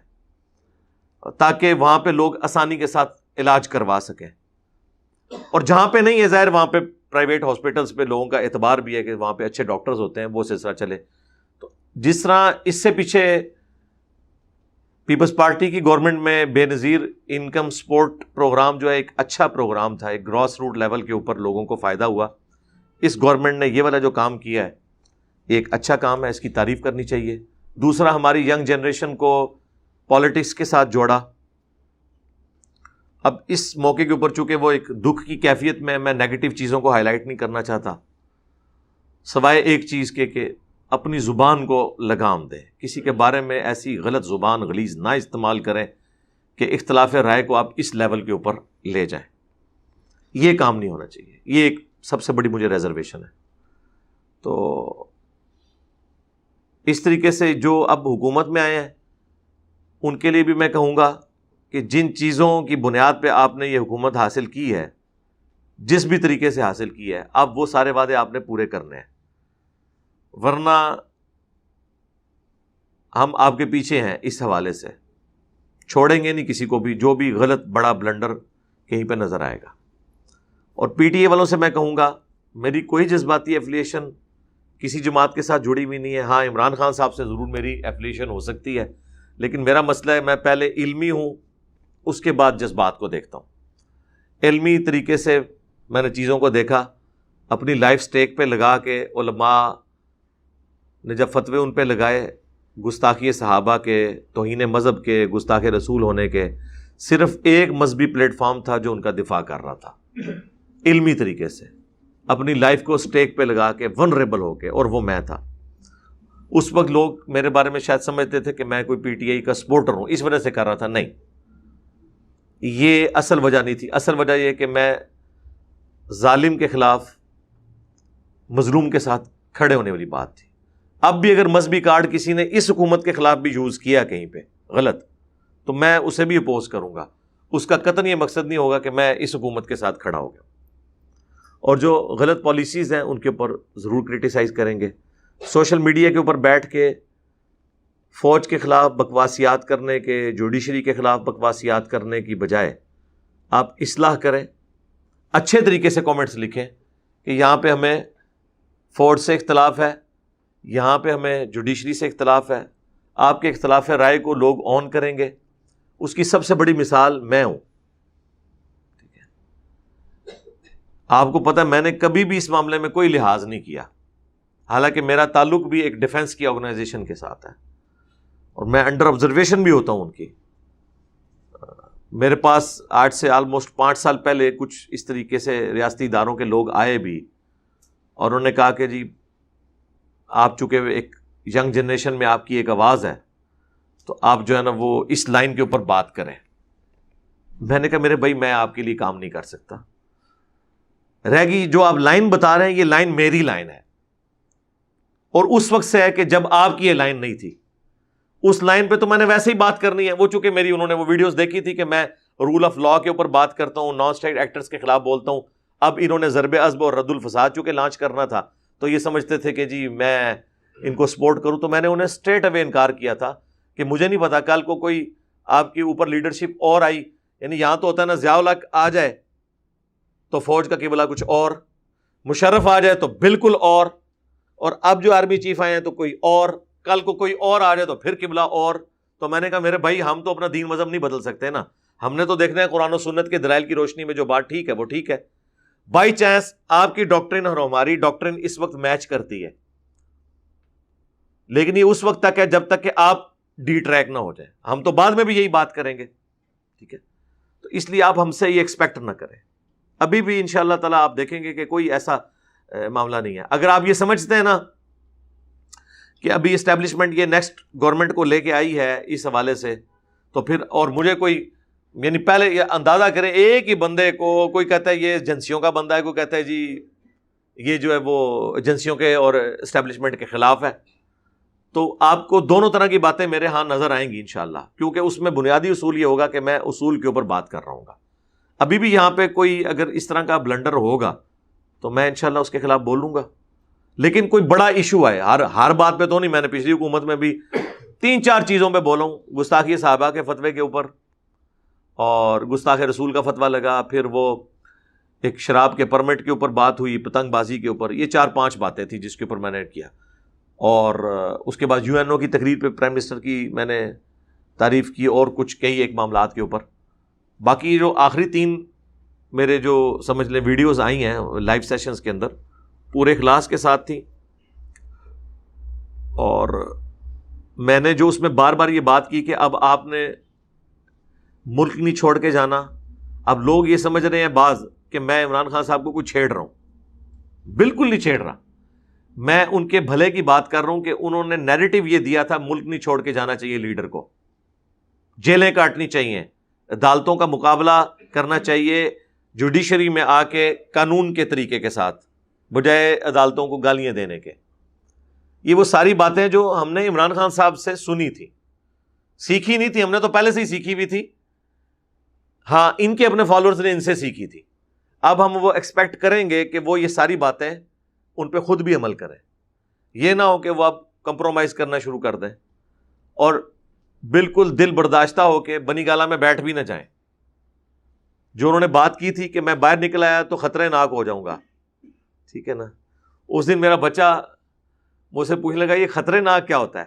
تاکہ وہاں پہ لوگ آسانی کے ساتھ علاج کروا سکیں. اور جہاں پہ نہیں ہے ظاہر وہاں پہ پرائیویٹ ہاسپٹلز پہ لوگوں کا اعتبار بھی ہے کہ وہاں پہ اچھے ڈاکٹرز ہوتے ہیں، وہ سلسلہ چلے. تو جس طرح اس سے پیچھے پیپلز پارٹی کی گورنمنٹ میں بے نظیر انکم سپورٹ پروگرام جو ہے ایک اچھا پروگرام تھا، ایک گراس روٹ لیول کے اوپر لوگوں کو فائدہ ہوا. اس گورنمنٹ نے یہ والا جو کام کیا ہے ایک اچھا کام ہے، اس کی تعریف کرنی چاہیے. دوسرا ہماری ینگ جنریشن کو پالیٹکس کے ساتھ جوڑا. اب اس موقع کے اوپر چونکہ وہ ایک دکھ کی کیفیت میں نیگیٹو چیزوں کو ہائی لائٹ نہیں کرنا چاہتا سوائے ایک چیز کے کہ اپنی زبان کو لگام دیں، کسی کے بارے میں ایسی غلط زبان غلیظ نہ استعمال کریں کہ اختلاف رائے کو آپ اس لیول کے اوپر لے جائیں. یہ کام نہیں ہونا چاہیے. یہ ایک سب سے بڑی مجھے ریزرویشن ہے. تو اس طریقے سے جو اب حکومت میں آئے ہیں ان کے لیے بھی میں کہوں گا کہ جن چیزوں کی بنیاد پہ آپ نے یہ حکومت حاصل کی ہے، جس بھی طریقے سے حاصل کی ہے، اب وہ سارے وعدے آپ نے پورے کرنے ہیں. ورنہ ہم آپ کے پیچھے ہیں اس حوالے سے، چھوڑیں گے نہیں کسی کو بھی جو بھی غلط بڑا بلنڈر کہیں پہ نظر آئے گا۔ اور پی ٹی اے والوں سے میں کہوں گا، میری کوئی جذباتی ایفیلیشن کسی جماعت کے ساتھ جڑی ہوئی نہیں ہے۔ ہاں عمران خان صاحب سے ضرور میری ایفیلیشن ہو سکتی ہے، لیکن میرا مسئلہ ہے میں پہلے علمی ہوں، اس کے بعد جذبات کو دیکھتا ہوں۔ علمی طریقے سے میں نے چیزوں کو دیکھا، اپنی لائف سٹیک پہ لگا کے علماء نے جب فتوے ان پہ لگائے گستاخی صحابہ کے، توہین مذہب کے، گستاخ رسول ہونے کے، صرف ایک مذہبی پلیٹ فارم تھا جو ان کا دفاع کر رہا تھا علمی طریقے سے، اپنی لائف کو سٹیک پہ لگا کے ونریبل ہو کے، اور وہ میں تھا۔ اس وقت لوگ میرے بارے میں شاید سمجھتے تھے کہ میں کوئی پی ٹی آئی کا سپورٹر ہوں، اس وجہ سے کر رہا تھا۔ نہیں، یہ اصل وجہ نہیں تھی۔ اصل وجہ یہ کہ میں ظالم کے خلاف مظلوم کے ساتھ کھڑے ہونے والی بات تھی۔ اب بھی اگر مذہبی کارڈ کسی نے اس حکومت کے خلاف بھی یوز کیا کہیں پہ غلط، تو میں اسے بھی اپوز کروں گا۔ اس کا قطعاً یہ مقصد نہیں ہوگا کہ میں اس حکومت کے ساتھ کھڑا ہو گیا، اور جو غلط پالیسیز ہیں ان کے اوپر ضرور کرٹیسائز کریں گے۔ سوشل میڈیا کے اوپر بیٹھ کے فوج کے خلاف بکواسیات کرنے کے، جوڈیشری کے خلاف بکواسیات کرنے کی بجائے آپ اصلاح کریں، اچھے طریقے سے کامنٹس لکھیں کہ یہاں پہ ہمیں فوج سے اختلاف ہے، یہاں پہ ہمیں جوڈیشری سے اختلاف ہے۔ آپ کے اختلاف رائے کو لوگ آن کریں گے، اس کی سب سے بڑی مثال میں ہوں۔ ٹھیک ہے، آپ کو پتہ ہے میں نے کبھی بھی اس معاملے میں کوئی لحاظ نہیں کیا، حالانکہ میرا تعلق بھی ایک ڈیفنس کی آرگنائزیشن کے ساتھ ہے، اور میں انڈر آبزرویشن بھی ہوتا ہوں ان کی۔ میرے پاس آج سے آلموسٹ 5 سال پہلے کچھ اس طریقے سے ریاستی اداروں کے لوگ آئے بھی، اور انہوں نے کہا کہ جی آپ چونکہ ایک ینگ جنریشن میں آپ کی ایک آواز ہے، تو آپ جو ہے نا وہ اس لائن کے اوپر بات کریں۔ میں نے کہا میرے بھائی میں آپ کے لیے کام نہیں کر سکتا، رہ گئی جو آپ لائن بتا رہے ہیں، یہ لائن میری لائن ہے، اور اس وقت سے ہے کہ جب آپ کی یہ لائن نہیں تھی، اس لائن پہ تو میں نے ویسے ہی بات کرنی ہے۔ وہ چونکہ میری انہوں نے وہ ویڈیوز دیکھی تھی کہ میں رول آف لاء کے اوپر بات کرتا ہوں، نان اسٹیٹ ایکٹرز کے خلاف بولتا ہوں۔ اب انہوں نے ضرب عضب اور رد الفساد چونکہ لانچ کرنا تھا، تو یہ سمجھتے تھے کہ جی میں ان کو سپورٹ کروں، تو میں نے انہیں اسٹریٹ اوے انکار کیا تھا کہ مجھے نہیں پتا کل کو کوئی آپ کے اوپر لیڈرشپ اور آئی، یعنی یہاں تو ہوتا ہے نا ضیاء الحق آ جائے تو فوج کا قبلہ کچھ اور، مشرف آ جائے تو بالکل اور اب جو آرمی چیف آئے ہیں تو کوئی اور، کل کو کوئی اور آ جائے تو پھر قبلہ اور۔ تو میں نے کہا میرے بھائی ہم تو اپنا دین مذہب نہیں بدل سکتے نا، ہم نے تو دیکھنا ہے قرآن و سنت کے دلائل کی روشنی میں جو بات ٹھیک ہے وہ ٹھیک ہے۔ بائی چانس آپ کی ڈاکٹرن اور ہماری ڈاکٹرن اس وقت میچ کرتی ہے، لیکن یہ اس وقت تک ہے جب تک کہ آپ ڈی ٹریک نہ ہو جائیں۔ ہم تو بعد میں بھی یہی بات کریں گے، ٹھیک ہے؟ تو اس لیے آپ ہم سے یہ ایکسپیکٹ نہ کریں۔ ابھی بھی انشاءاللہ تعالیٰ آپ دیکھیں گے کہ کوئی ایسا معاملہ نہیں ہے۔ اگر آپ یہ سمجھتے ہیں نا کہ ابھی اسٹیبلشمنٹ یہ نیکسٹ گورنمنٹ کو لے کے آئی ہے اس حوالے سے، تو پھر اور مجھے کوئی، یعنی پہلے یہ اندازہ کریں ایک ہی بندے کو، کوئی کہتا ہے یہ ایجنسیوں کا بندہ ہے، کوئی کہتا ہے جی یہ جو ہے وہ ایجنسیوں کے اور اسٹیبلشمنٹ کے خلاف ہے، تو آپ کو دونوں طرح کی باتیں میرے ہاں نظر آئیں گی انشاءاللہ، کیونکہ اس میں بنیادی اصول یہ ہوگا کہ میں اصول کے اوپر بات کر رہا ہوں گا۔ ابھی بھی یہاں پہ کوئی اگر اس طرح کا بلنڈر ہوگا تو میں انشاءاللہ اس کے خلاف بولوں گا، لیکن کوئی بڑا ایشو آئے، ہر بات پہ تو نہیں۔ میں نے پچھلی حکومت میں بھی 3-4 چیزوں پہ بولا ہوں، گستاخی صحابہ کے فتوے کے اوپر، اور گستاخ رسول کا فتویٰ لگا، پھر وہ ایک شراب کے پرمٹ کے اوپر بات ہوئی، پتنگ بازی کے اوپر، یہ 4-5 باتیں تھیں جس کے اوپر میں نے کیا، اور اس کے بعد UN کی تقریر پہ پرائم منسٹر کی میں نے تعریف کی، اور کچھ کئی ایک معاملات کے اوپر۔ باقی جو آخری 3 میرے جو سمجھ لیں ویڈیوز آئی ہیں لائیو سیشنز کے اندر، پورے اخلاص کے ساتھ تھی، اور میں نے جو اس میں بار بار یہ بات کی کہ اب آپ نے ملک نہیں چھوڑ کے جانا۔ اب لوگ یہ سمجھ رہے ہیں بعض کہ میں عمران خان صاحب کو کچھ چھیڑ رہا ہوں، بالکل نہیں چھیڑ رہا۔ میں ان کے بھلے کی بات کر رہا ہوں کہ انہوں نے نیریٹو یہ دیا تھا ملک نہیں چھوڑ کے جانا چاہیے لیڈر کو، جیلیں کاٹنی چاہیے، عدالتوں کا مقابلہ کرنا چاہیے جوڈیشری میں آ کے قانون کے طریقے کے ساتھ، بجائے عدالتوں کو گالیاں دینے کے۔ یہ وہ ساری باتیں جو ہم نے عمران خان صاحب سے سنی تھی، سیکھی نہیں تھی، ہم نے تو پہلے سے ہی سیکھی بھی تھی، ہاں ان کے اپنے فالوورز نے ان سے سیکھی تھی۔ اب ہم وہ ایکسپیکٹ کریں گے کہ وہ یہ ساری باتیں ان پہ خود بھی عمل کریں، یہ نہ ہو کہ وہ اب کمپرومائز کرنا شروع کر دیں۔ اور بالکل دل برداشتہ ہو کے بنی گالہ میں بیٹھ بھی نہ جائیں. جو انہوں نے بات کی تھی کہ میں باہر نکل آیا تو خطرے ناک ہو جاؤں گا, ٹھیک ہے نا. اس دن میرا بچہ مجھ سے پوچھنے لگا یہ خطرے ناک کیا ہوتا ہے.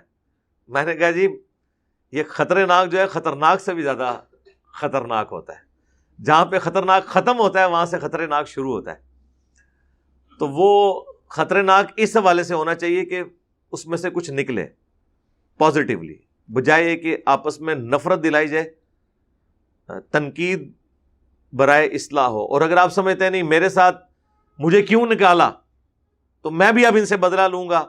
میں نے کہا جی یہ خطرے ناک جو ہے خطرناک سے بھی زیادہ خطرناک ہوتا ہے. جہاں پہ خطرناک ختم ہوتا ہے وہاں سے خطرے ناک شروع ہوتا ہے. تو وہ خطرے ناک اس حوالے سے ہونا چاہیے کہ اس میں سے کچھ نکلے پازیٹیولی, بجائے کہ آپس میں نفرت دلائی جائے, تنقید برائے اصلاح ہو. اور اگر آپ سمجھتے ہیں نہیں میرے ساتھ مجھے کیوں نکالا تو میں بھی اب ان سے بدلہ لوں گا,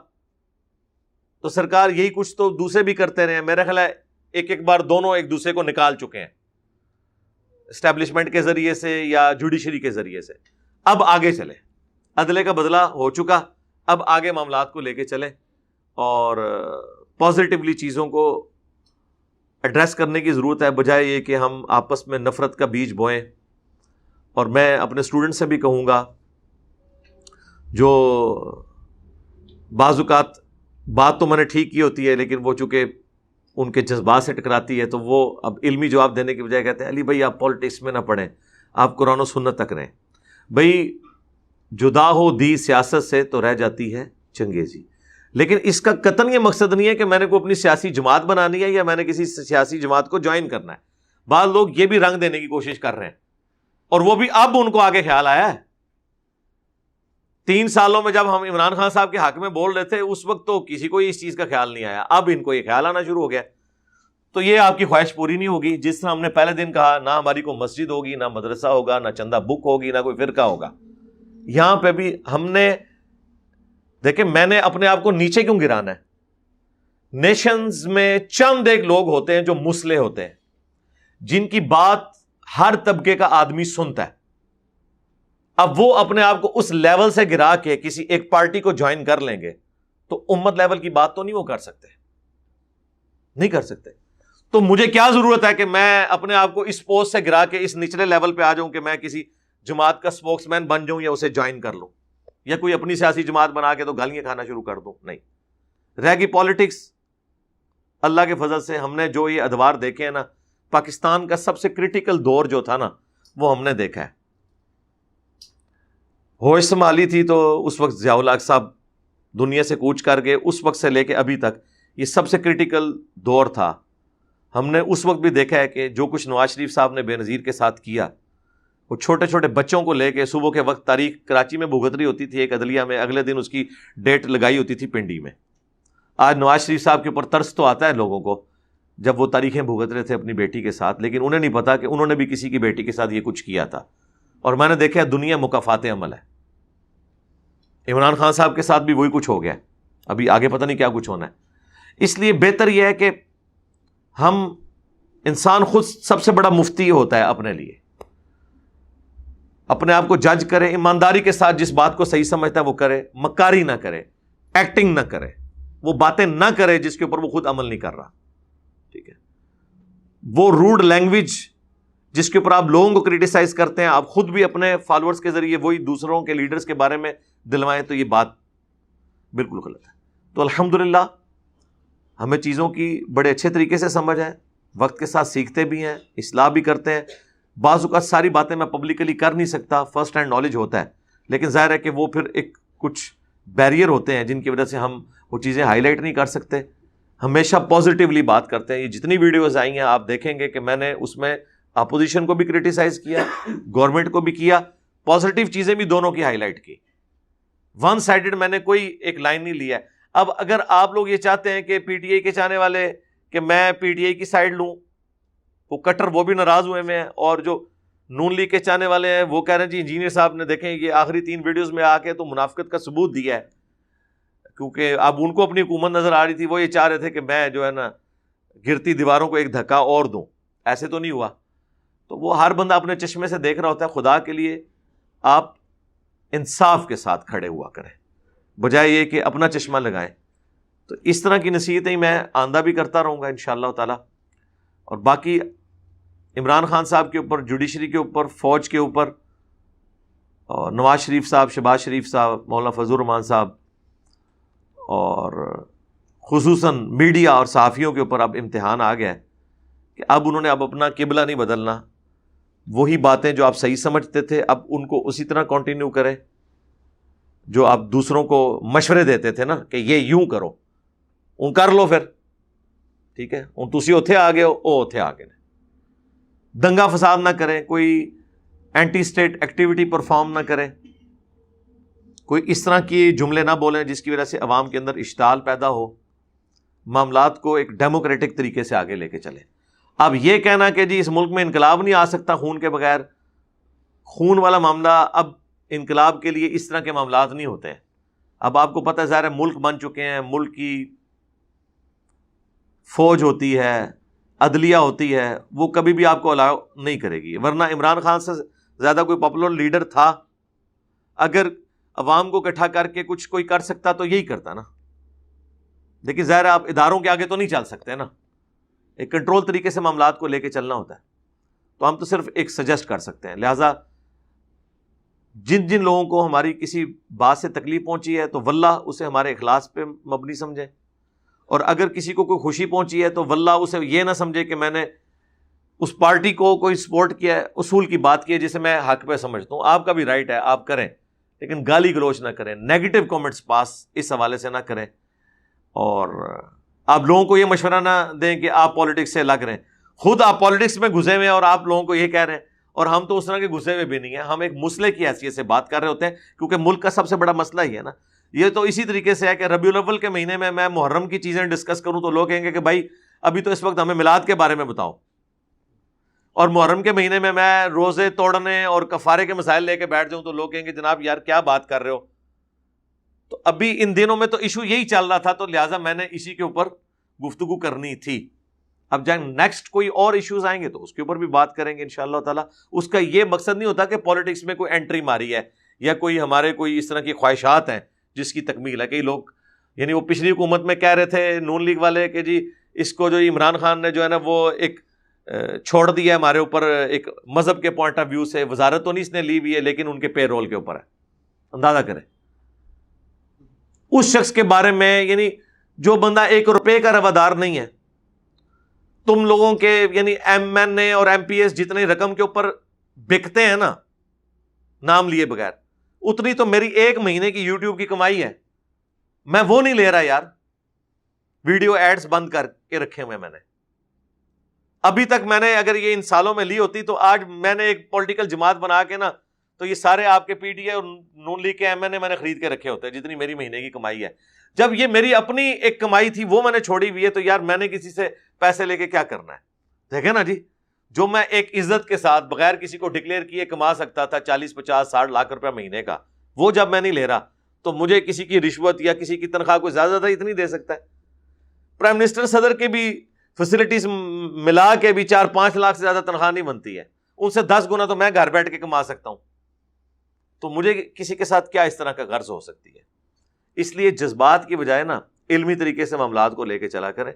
تو سرکار یہی کچھ تو دوسرے بھی کرتے رہے ہیں. میرا خیال ہے ایک بار دونوں ایک دوسرے کو نکال چکے ہیں, اسٹیبلشمنٹ کے ذریعے سے یا جوڈیشری کے ذریعے سے. اب آگے چلیں, عدلے کا بدلہ ہو چکا, اب آگے معاملات کو لے کے چلیں اور پازیٹیولی چیزوں کو ایڈریس کرنے کی ضرورت ہے, بجائے یہ کہ ہم آپس میں نفرت کا بیج بوئیں. اور میں اپنے اسٹوڈنٹ سے بھی کہوں گا جو بعض اوقات بات تو میں نے ٹھیک کی ہوتی ہے لیکن وہ چونکہ ان کے جذبات سے ٹکراتی ہے تو وہ اب علمی جواب دینے کی بجائے کہتے ہیں علی بھائی آپ پالیٹکس میں نہ پڑھیں, آپ قرآن و سنت تک رہیں. بھائی جدا ہو دی سیاست سے تو رہ جاتی ہے چنگیزی. لیکن اس کا قطعاً یہ مقصد نہیں ہے کہ میں نے کوئی اپنی سیاسی جماعت بنانی ہے یا میں نے کسی سیاسی جماعت کو جوائن کرنا ہے. بعض لوگ یہ بھی رنگ دینے کی کوشش کر رہے ہیں اور وہ بھی اب ان کو آگے خیال آیا ہے. 3 سالوں میں جب ہم عمران خان صاحب کے حق میں بول رہے تھے اس وقت تو کسی کو اس چیز کا خیال نہیں آیا, اب ان کو یہ خیال آنا شروع ہو گیا. تو یہ آپ کی خواہش پوری نہیں ہوگی. جس طرح ہم نے پہلے دن کہا نہ ہماری کوئی مسجد ہوگی, نہ مدرسہ ہوگا, نہ چندہ بک ہوگی, نہ کوئی فرقہ ہوگا. یہاں پہ بھی ہم نے دیکھیں میں نے اپنے آپ کو نیچے کیوں گرانا ہے. نیشنز میں چند ایک لوگ ہوتے ہیں جو مسلح ہوتے ہیں, جن کی بات ہر طبقے کا آدمی سنتا ہے. اب وہ اپنے آپ کو اس لیول سے گرا کے کسی ایک پارٹی کو جوائن کر لیں گے تو امت لیول کی بات تو نہیں وہ کر سکتے, نہیں کر سکتے. تو مجھے کیا ضرورت ہے کہ میں اپنے آپ کو اس پوسٹ سے گرا کے اس نچلے لیول پہ آ جاؤں کہ میں کسی جماعت کا اسپوکس مین بن جاؤں یا اسے جوائن کر لوں, یا کوئی اپنی سیاسی جماعت بنا کے تو گالیاں کھانا شروع کر دوں. نہیں, رہ گئی پالیٹکس. اللہ کے فضل سے ہم نے جو یہ ادوار دیکھے ہیں نا, پاکستان کا سب سے کریٹیکل دور جو تھا نا وہ ہم نے دیکھا ہے. ہوش سنبھالی تھی تو اس وقت ضیاء الحق صاحب دنیا سے کوچ کر گئے, اس وقت سے لے کے ابھی تک یہ سب سے کریٹیکل دور تھا. ہم نے اس وقت بھی دیکھا ہے کہ جو کچھ نواز شریف صاحب نے بے نظیر کے ساتھ کیا, وہ چھوٹے چھوٹے بچوں کو لے کے صبح کے وقت تاریخ کراچی میں بھگت رہی ہوتی تھی ایک عدلیہ میں, اگلے دن اس کی ڈیٹ لگائی ہوتی تھی پنڈی میں. آج نواز شریف صاحب کے اوپر ترس تو آتا ہے لوگوں کو جب وہ تاریخیں بھگت رہے تھے اپنی بیٹی کے ساتھ, لیکن انہیں نہیں پتا کہ انہوں نے بھی کسی کی بیٹی کے ساتھ یہ کچھ کیا تھا. اور میں نے دیکھا دنیا مکافات عمل ہے. عمران خان صاحب کے ساتھ بھی وہی کچھ ہو گیا, ابھی آگے پتہ نہیں کیا کچھ ہونا ہے. اس لیے بہتر یہ ہے کہ ہم انسان خود سب سے بڑا مفتی ہوتا ہے اپنے لیے, اپنے آپ کو جج کرے, ایمانداری کے ساتھ جس بات کو صحیح سمجھتا ہے وہ کرے, مکاری نہ کرے, ایکٹنگ نہ کرے, وہ باتیں نہ کرے جس کے اوپر وہ خود عمل نہیں کر رہا. ٹھیک ہے, وہ روڈ لینگویج جس کے اوپر آپ لوگوں کو کریٹیسائز کرتے ہیں, آپ خود بھی اپنے فالوورز کے ذریعے وہی دوسروں کے لیڈرز کے بارے میں دلوائیں, تو یہ بات بالکل غلط ہے. تو الحمدللہ ہمیں چیزوں کی بڑے اچھے طریقے سے سمجھ ہے, وقت کے ساتھ سیکھتے بھی ہیں, اصلاح بھی کرتے ہیں. بعض اوقات ساری باتیں میں پبلکلی کر نہیں سکتا, فرسٹ ہینڈ نالج ہوتا ہے, لیکن ظاہر ہے کہ وہ پھر ایک کچھ بیریئر ہوتے ہیں جن کی وجہ سے ہم وہ چیزیں ہائی لائٹ نہیں کر سکتے. ہمیشہ پازیٹیولی بات کرتے ہیں. یہ جتنی ویڈیوز آئی ہیں آپ دیکھیں گے کہ میں نے اس میں اپوزیشن کو بھی کریٹیسائز کیا, گورنمنٹ کو بھی کیا, پازیٹیو چیزیں بھی دونوں کی ہائی لائٹ کی. ون سائیڈڈ میں نے کوئی ایک لائن نہیں لیا. اب اگر آپ لوگ یہ چاہتے ہیں کہ پی ٹی آئی کے چاہنے والے کہ میں پی ٹی آئی کی سائڈ لوں, وہ کٹر وہ بھی ناراض ہوئے میں ہیں, اور جو نون لیگ کے چاہنے والے ہیں وہ کہہ رہے ہیں جی انجینئر صاحب نے دیکھیں یہ آخری 3 ویڈیوز میں آ کے تو منافقت کا ثبوت دیا ہے, کیونکہ اب ان کو اپنی حکومت نظر آ رہی تھی, وہ یہ چاہ رہے تھے کہ میں جو ہے نا گرتی دیواروں کو ایک دھکا اور دوں. ایسے تو نہیں ہوا. تو وہ ہر بندہ اپنے چشمے سے دیکھ رہا ہوتا ہے. خدا کے لیے آپ انصاف کے ساتھ کھڑے ہوا کریں بجائے یہ کہ اپنا چشمہ لگائیں. تو اس طرح کی نصیحتیں میں آندہ بھی کرتا رہوں گا انشاءاللہ تعالی. اور باقی عمران خان صاحب کے اوپر, جوڈیشری کے اوپر, فوج کے اوپر, اور نواز شریف صاحب, شہباز شریف صاحب, مولانا فضل الرحمان صاحب, اور خصوصاً میڈیا اور صحافیوں کے اوپر اب امتحان آ گیا ہے کہ اب انہوں نے اپنا قبلہ نہیں بدلنا. وہی باتیں جو آپ صحیح سمجھتے تھے اب ان کو اسی طرح کنٹینیو کریں جو آپ دوسروں کو مشورے دیتے تھے نا کہ یہ یوں کرو, ان کر لو پھر, ٹھیک ہے, ان تسی اوتھے آ گئے ہو, او اوتھے آ گئے. دنگا فساد نہ کریں, کوئی اینٹی اسٹیٹ ایکٹیویٹی پرفارم نہ کریں, کوئی اس طرح کی جملے نہ بولیں جس کی وجہ سے عوام کے اندر اشتعال پیدا ہو. معاملات کو ایک ڈیموکریٹک طریقے سے آگے لے کے چلیں. اب یہ کہنا کہ جی اس ملک میں انقلاب نہیں آ سکتا خون کے بغیر, خون والا معاملہ اب انقلاب کے لیے اس طرح کے معاملات نہیں ہوتے ہیں. اب آپ کو پتہ ہے ظاہر ہے ملک بن چکے ہیں, ملک کی فوج ہوتی ہے, عدلیہ ہوتی ہے, وہ کبھی بھی آپ کو الاؤ نہیں کرے گی. ورنہ عمران خان سے زیادہ کوئی پاپولر لیڈر تھا, اگر عوام کو اکٹھا کر کے کچھ کوئی کر سکتا تو یہی کرتا نا. لیکن ظاہر ہے آپ اداروں کے آگے تو نہیں چل سکتے نا, ایک کنٹرول طریقے سے معاملات کو لے کے چلنا ہوتا ہے. تو ہم تو صرف ایک سجیسٹ کر سکتے ہیں. لہٰذا جن جن لوگوں کو ہماری کسی بات سے تکلیف پہنچی ہے تو واللہ اسے ہمارے اخلاص پہ مبنی سمجھیں, اور اگر کسی کو کوئی خوشی پہنچی ہے تو واللہ اسے یہ نہ سمجھے کہ میں نے اس پارٹی کو کوئی سپورٹ کیا ہے, اصول کی بات کی ہے جسے میں حق پہ سمجھتا ہوں. آپ کا بھی رائٹ ہے, آپ کریں, لیکن گالی گلوچ نہ کریں, نیگیٹو کامنٹس پاس اس حوالے سے نہ کریں, اور آپ لوگوں کو یہ مشورہ نہ دیں کہ آپ پالیٹکس سے لگ رہے ہیں. خود آپ پالیٹکس میں گھسے ہوئے ہیں اور آپ لوگوں کو یہ کہہ رہے ہیں, اور ہم تو اس طرح کے گھسے ہوئے بھی نہیں ہیں. ہم ایک مسئلے کی حیثیت سے بات کر رہے ہوتے ہیں کیونکہ ملک کا سب سے بڑا مسئلہ ہی ہے نا. یہ تو اسی طریقے سے ہے کہ ربیع الاول کے مہینے میں محرم کی چیزیں ڈسکس کروں تو لوگ کہیں گے کہ بھائی ابھی تو اس وقت ہمیں میلاد کے بارے میں بتاؤ, اور محرم کے مہینے میں روزے توڑنے اور کفارے کے مسائل لے کے بیٹھ جاؤں تو لوگ کہیں گے جناب یار کیا بات کر رہے ہو. تو ابھی ان دنوں میں تو ایشو یہی چل رہا تھا, تو لہٰذا میں نے اسی کے اوپر گفتگو کرنی تھی. اب جب نیکسٹ کوئی اور ایشوز آئیں گے تو اس کے اوپر بھی بات کریں گے انشاءاللہ تعالیٰ. اس کا یہ مقصد نہیں ہوتا کہ پالیٹکس میں کوئی انٹری ماری ہے یا کوئی ہمارے کوئی اس طرح کی خواہشات ہیں جس کی تکمیل ہے. کئی لوگ یعنی وہ پچھلی حکومت میں کہہ رہے تھے نون لیگ والے کہ جی اس کو جو عمران خان نے جو ہے نا وہ ایک چھوڑ دیا ہے ہمارے اوپر, ایک مذہب کے پوائنٹ آف ویو سے. وزارت تو نہیں اس نے لی ہوئی ہے لیکن ان کے پے رول کے اوپر ہے. اندازہ کریں اس شخص کے بارے میں, یعنی جو بندہ 1 روپے کا روادار نہیں ہے, تم لوگوں کے یعنی ایم این اے اور ایم پی ایس جتنی رقم کے اوپر بکتے ہیں نا نام لیے بغیر, اتنی تو میری 1 مہینے کی یوٹیوب کی کمائی ہے. میں وہ نہیں لے رہا یار, ویڈیو ایڈز بند کر کے رکھے ہوئے میں نے. ابھی تک میں نے اگر یہ ان سالوں میں لی ہوتی تو آج میں نے ایک پولیٹیکل جماعت بنا کے نا تو یہ سارے آپ کے پی ٹی آئی اور نون لیگ کے ایم این اے میں نے خرید کے رکھے ہوتے ہیں جتنی میری مہینے کی کمائی ہے. جب یہ میری اپنی ایک کمائی تھی وہ میں نے چھوڑی ہوئی ہے تو یار میں نے کسی سے پیسے لے کے کیا کرنا ہے. دیکھیں نا جی, جو میں ایک عزت کے ساتھ بغیر کسی کو ڈکلیئر کیے کما سکتا تھا 40, 50, 60 لاکھ روپے مہینے کا, وہ جب میں نہیں لے رہا تو مجھے کسی کی رشوت یا کسی کی تنخواہ کو زیادہ اتنی دے سکتا ہے. پرائم منسٹر صدر کے بھی فیسلٹیز ملا کے بھی 4-5 لاکھ سے زیادہ تنخواہ نہیں بنتی ہے, ان سے 10 گنا تو میں گھر بیٹھ کے کما سکتا ہوں. تو مجھے کسی کے ساتھ کیا اس طرح کا غرض ہو سکتی ہے. اس لیے جذبات کی بجائے نا علمی طریقے سے معاملات کو لے کے چلا کریں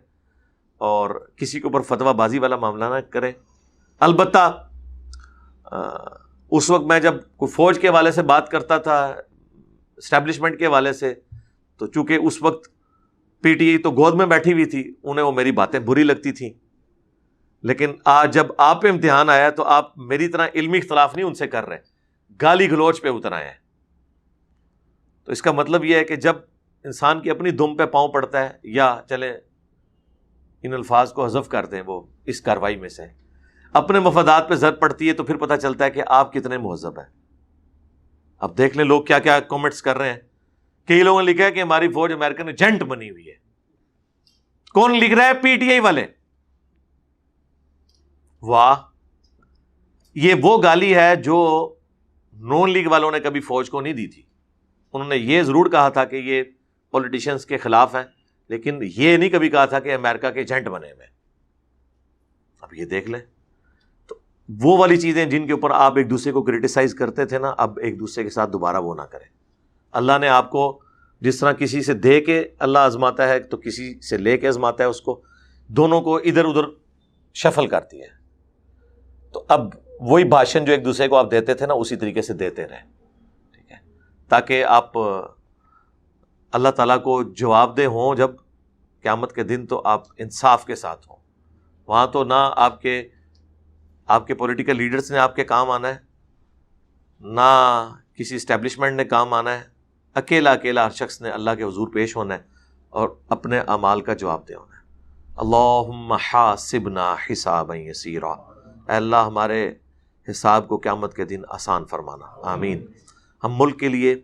اور کسی کے اوپر فتویٰ بازی والا معاملہ نہ کریں. البتہ اس وقت میں جب کوئی فوج کے حوالے سے بات کرتا تھا, اسٹیبلشمنٹ کے حوالے سے, تو چونکہ اس وقت پی ٹی آئی تو گود میں بیٹھی ہوئی تھی, انہیں وہ میری باتیں بری لگتی تھیں. لیکن آج جب آپ پہ امتحان آیا تو آپ میری طرح علمی اختلاف نہیں ان سے کر رہے, گالی گلوچ پہ اتر آئے ہیں. تو اس کا مطلب یہ ہے کہ جب انسان کی اپنی دم پہ پاؤں پڑتا ہے, یا چلیں ان الفاظ کو حذف کرتے ہیں وہ اس کاروائی میں سے, اپنے مفادات پہ ضرب پڑتی ہے تو پھر پتہ چلتا ہے کہ آپ کتنے مہذب ہیں. اب دیکھ لیں لوگ کیا کیا کامنٹس کر رہے ہیں. کئی لوگوں نے لکھا ہے کہ ہماری فوج امریکن ایجنٹ بنی ہوئی ہے. کون لکھ رہا ہے؟ پی ٹی آئی والے. واہ, یہ وہ گالی ہے جو نون لیگ والوں نے کبھی فوج کو نہیں دی تھی. انہوں نے یہ ضرور کہا تھا کہ یہ پولیٹیشنز کے خلاف ہیں, لیکن یہ نہیں کبھی کہا تھا کہ امریکہ کے ایجنٹ بنے ہوئے. اب یہ دیکھ لیں, تو وہ والی چیزیں جن کے اوپر آپ ایک دوسرے کو کرٹیسائز کرتے تھے نا, اب ایک دوسرے کے ساتھ دوبارہ وہ نہ کریں. اللہ نے آپ کو جس طرح کسی سے دے کے اللہ آزماتا ہے تو کسی سے لے کے آزماتا ہے اس کو, دونوں کو ادھر ادھر شفل کرتی ہے. تو اب وہی بھاشن جو ایک دوسرے کو آپ دیتے تھے نا اسی طریقے سے دیتے رہیں, ٹھیک ہے, تاکہ آپ اللہ تعالیٰ کو جواب دہ ہوں جب قیامت کے دن تو آپ انصاف کے ساتھ ہوں. وہاں تو نہ آپ کے پولیٹیکل لیڈرز نے آپ کے کام آنا ہے، نہ کسی اسٹیبلشمنٹ نے کام آنا ہے. اکیلا ہر شخص نے اللہ کے حضور پیش ہونا ہے اور اپنے اعمال کا جواب دے ہونا ہے. اللہم حاسبنا حسابا یسیرا، اے اللہ ہمارے حساب کو قیامت کے دن آسان فرمانا. آمین. ہم ملک کے لیے،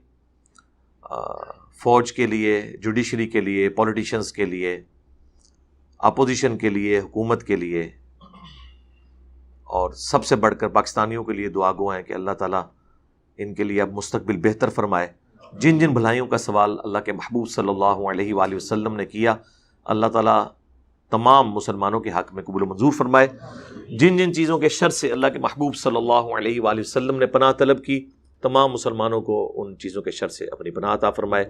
فوج کے لیے، جوڈیشری کے لیے، پولیٹیشنز کے لیے، اپوزیشن کے لیے، حکومت کے لیے، اور سب سے بڑھ کر پاکستانیوں کے لیے دعا گو ہیں کہ اللہ تعالیٰ ان کے لیے اب مستقبل بہتر فرمائے. جن بھلائیوں کا سوال اللہ کے محبوب صلی اللہ علیہ وآلہ وسلم نے کیا، اللہ تعالیٰ تمام مسلمانوں کے حق میں قبول و منظور فرمائے. جن چیزوں کے شر سے اللہ کے محبوب صلی اللہ علیہ وآلہ وسلم نے پناہ طلب کی، تمام مسلمانوں کو ان چیزوں کے شر سے اپنی پناہ عطا فرمائے.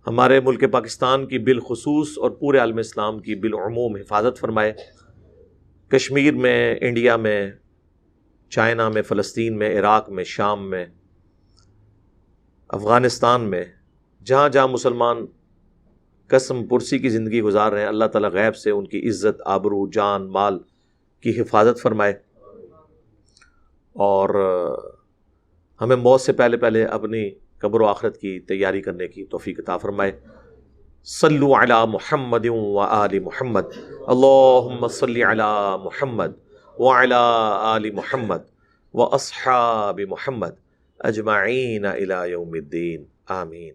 ہمارے ملک پاکستان کی بالخصوص اور پورے عالم اسلام کی بالعموم حفاظت فرمائے. کشمیر میں، انڈیا میں، چائنا میں، فلسطین میں، عراق میں، شام میں، افغانستان میں، جہاں جہاں مسلمان قسم پرسی کی زندگی گزار رہے ہیں، اللہ تعالیٰ غیب سے ان کی عزت، آبرو، جان، مال کی حفاظت فرمائے، اور ہمیں موت سے پہلے اپنی قبر و آخرت کی تیاری کرنے کی توفیق عطا فرمائے. صلو علی محمد و آل محمد، اللہم صلی علی محمد وعلی آل محمد و اصحاب محمد اجمعین الی یوم الدین. آمین.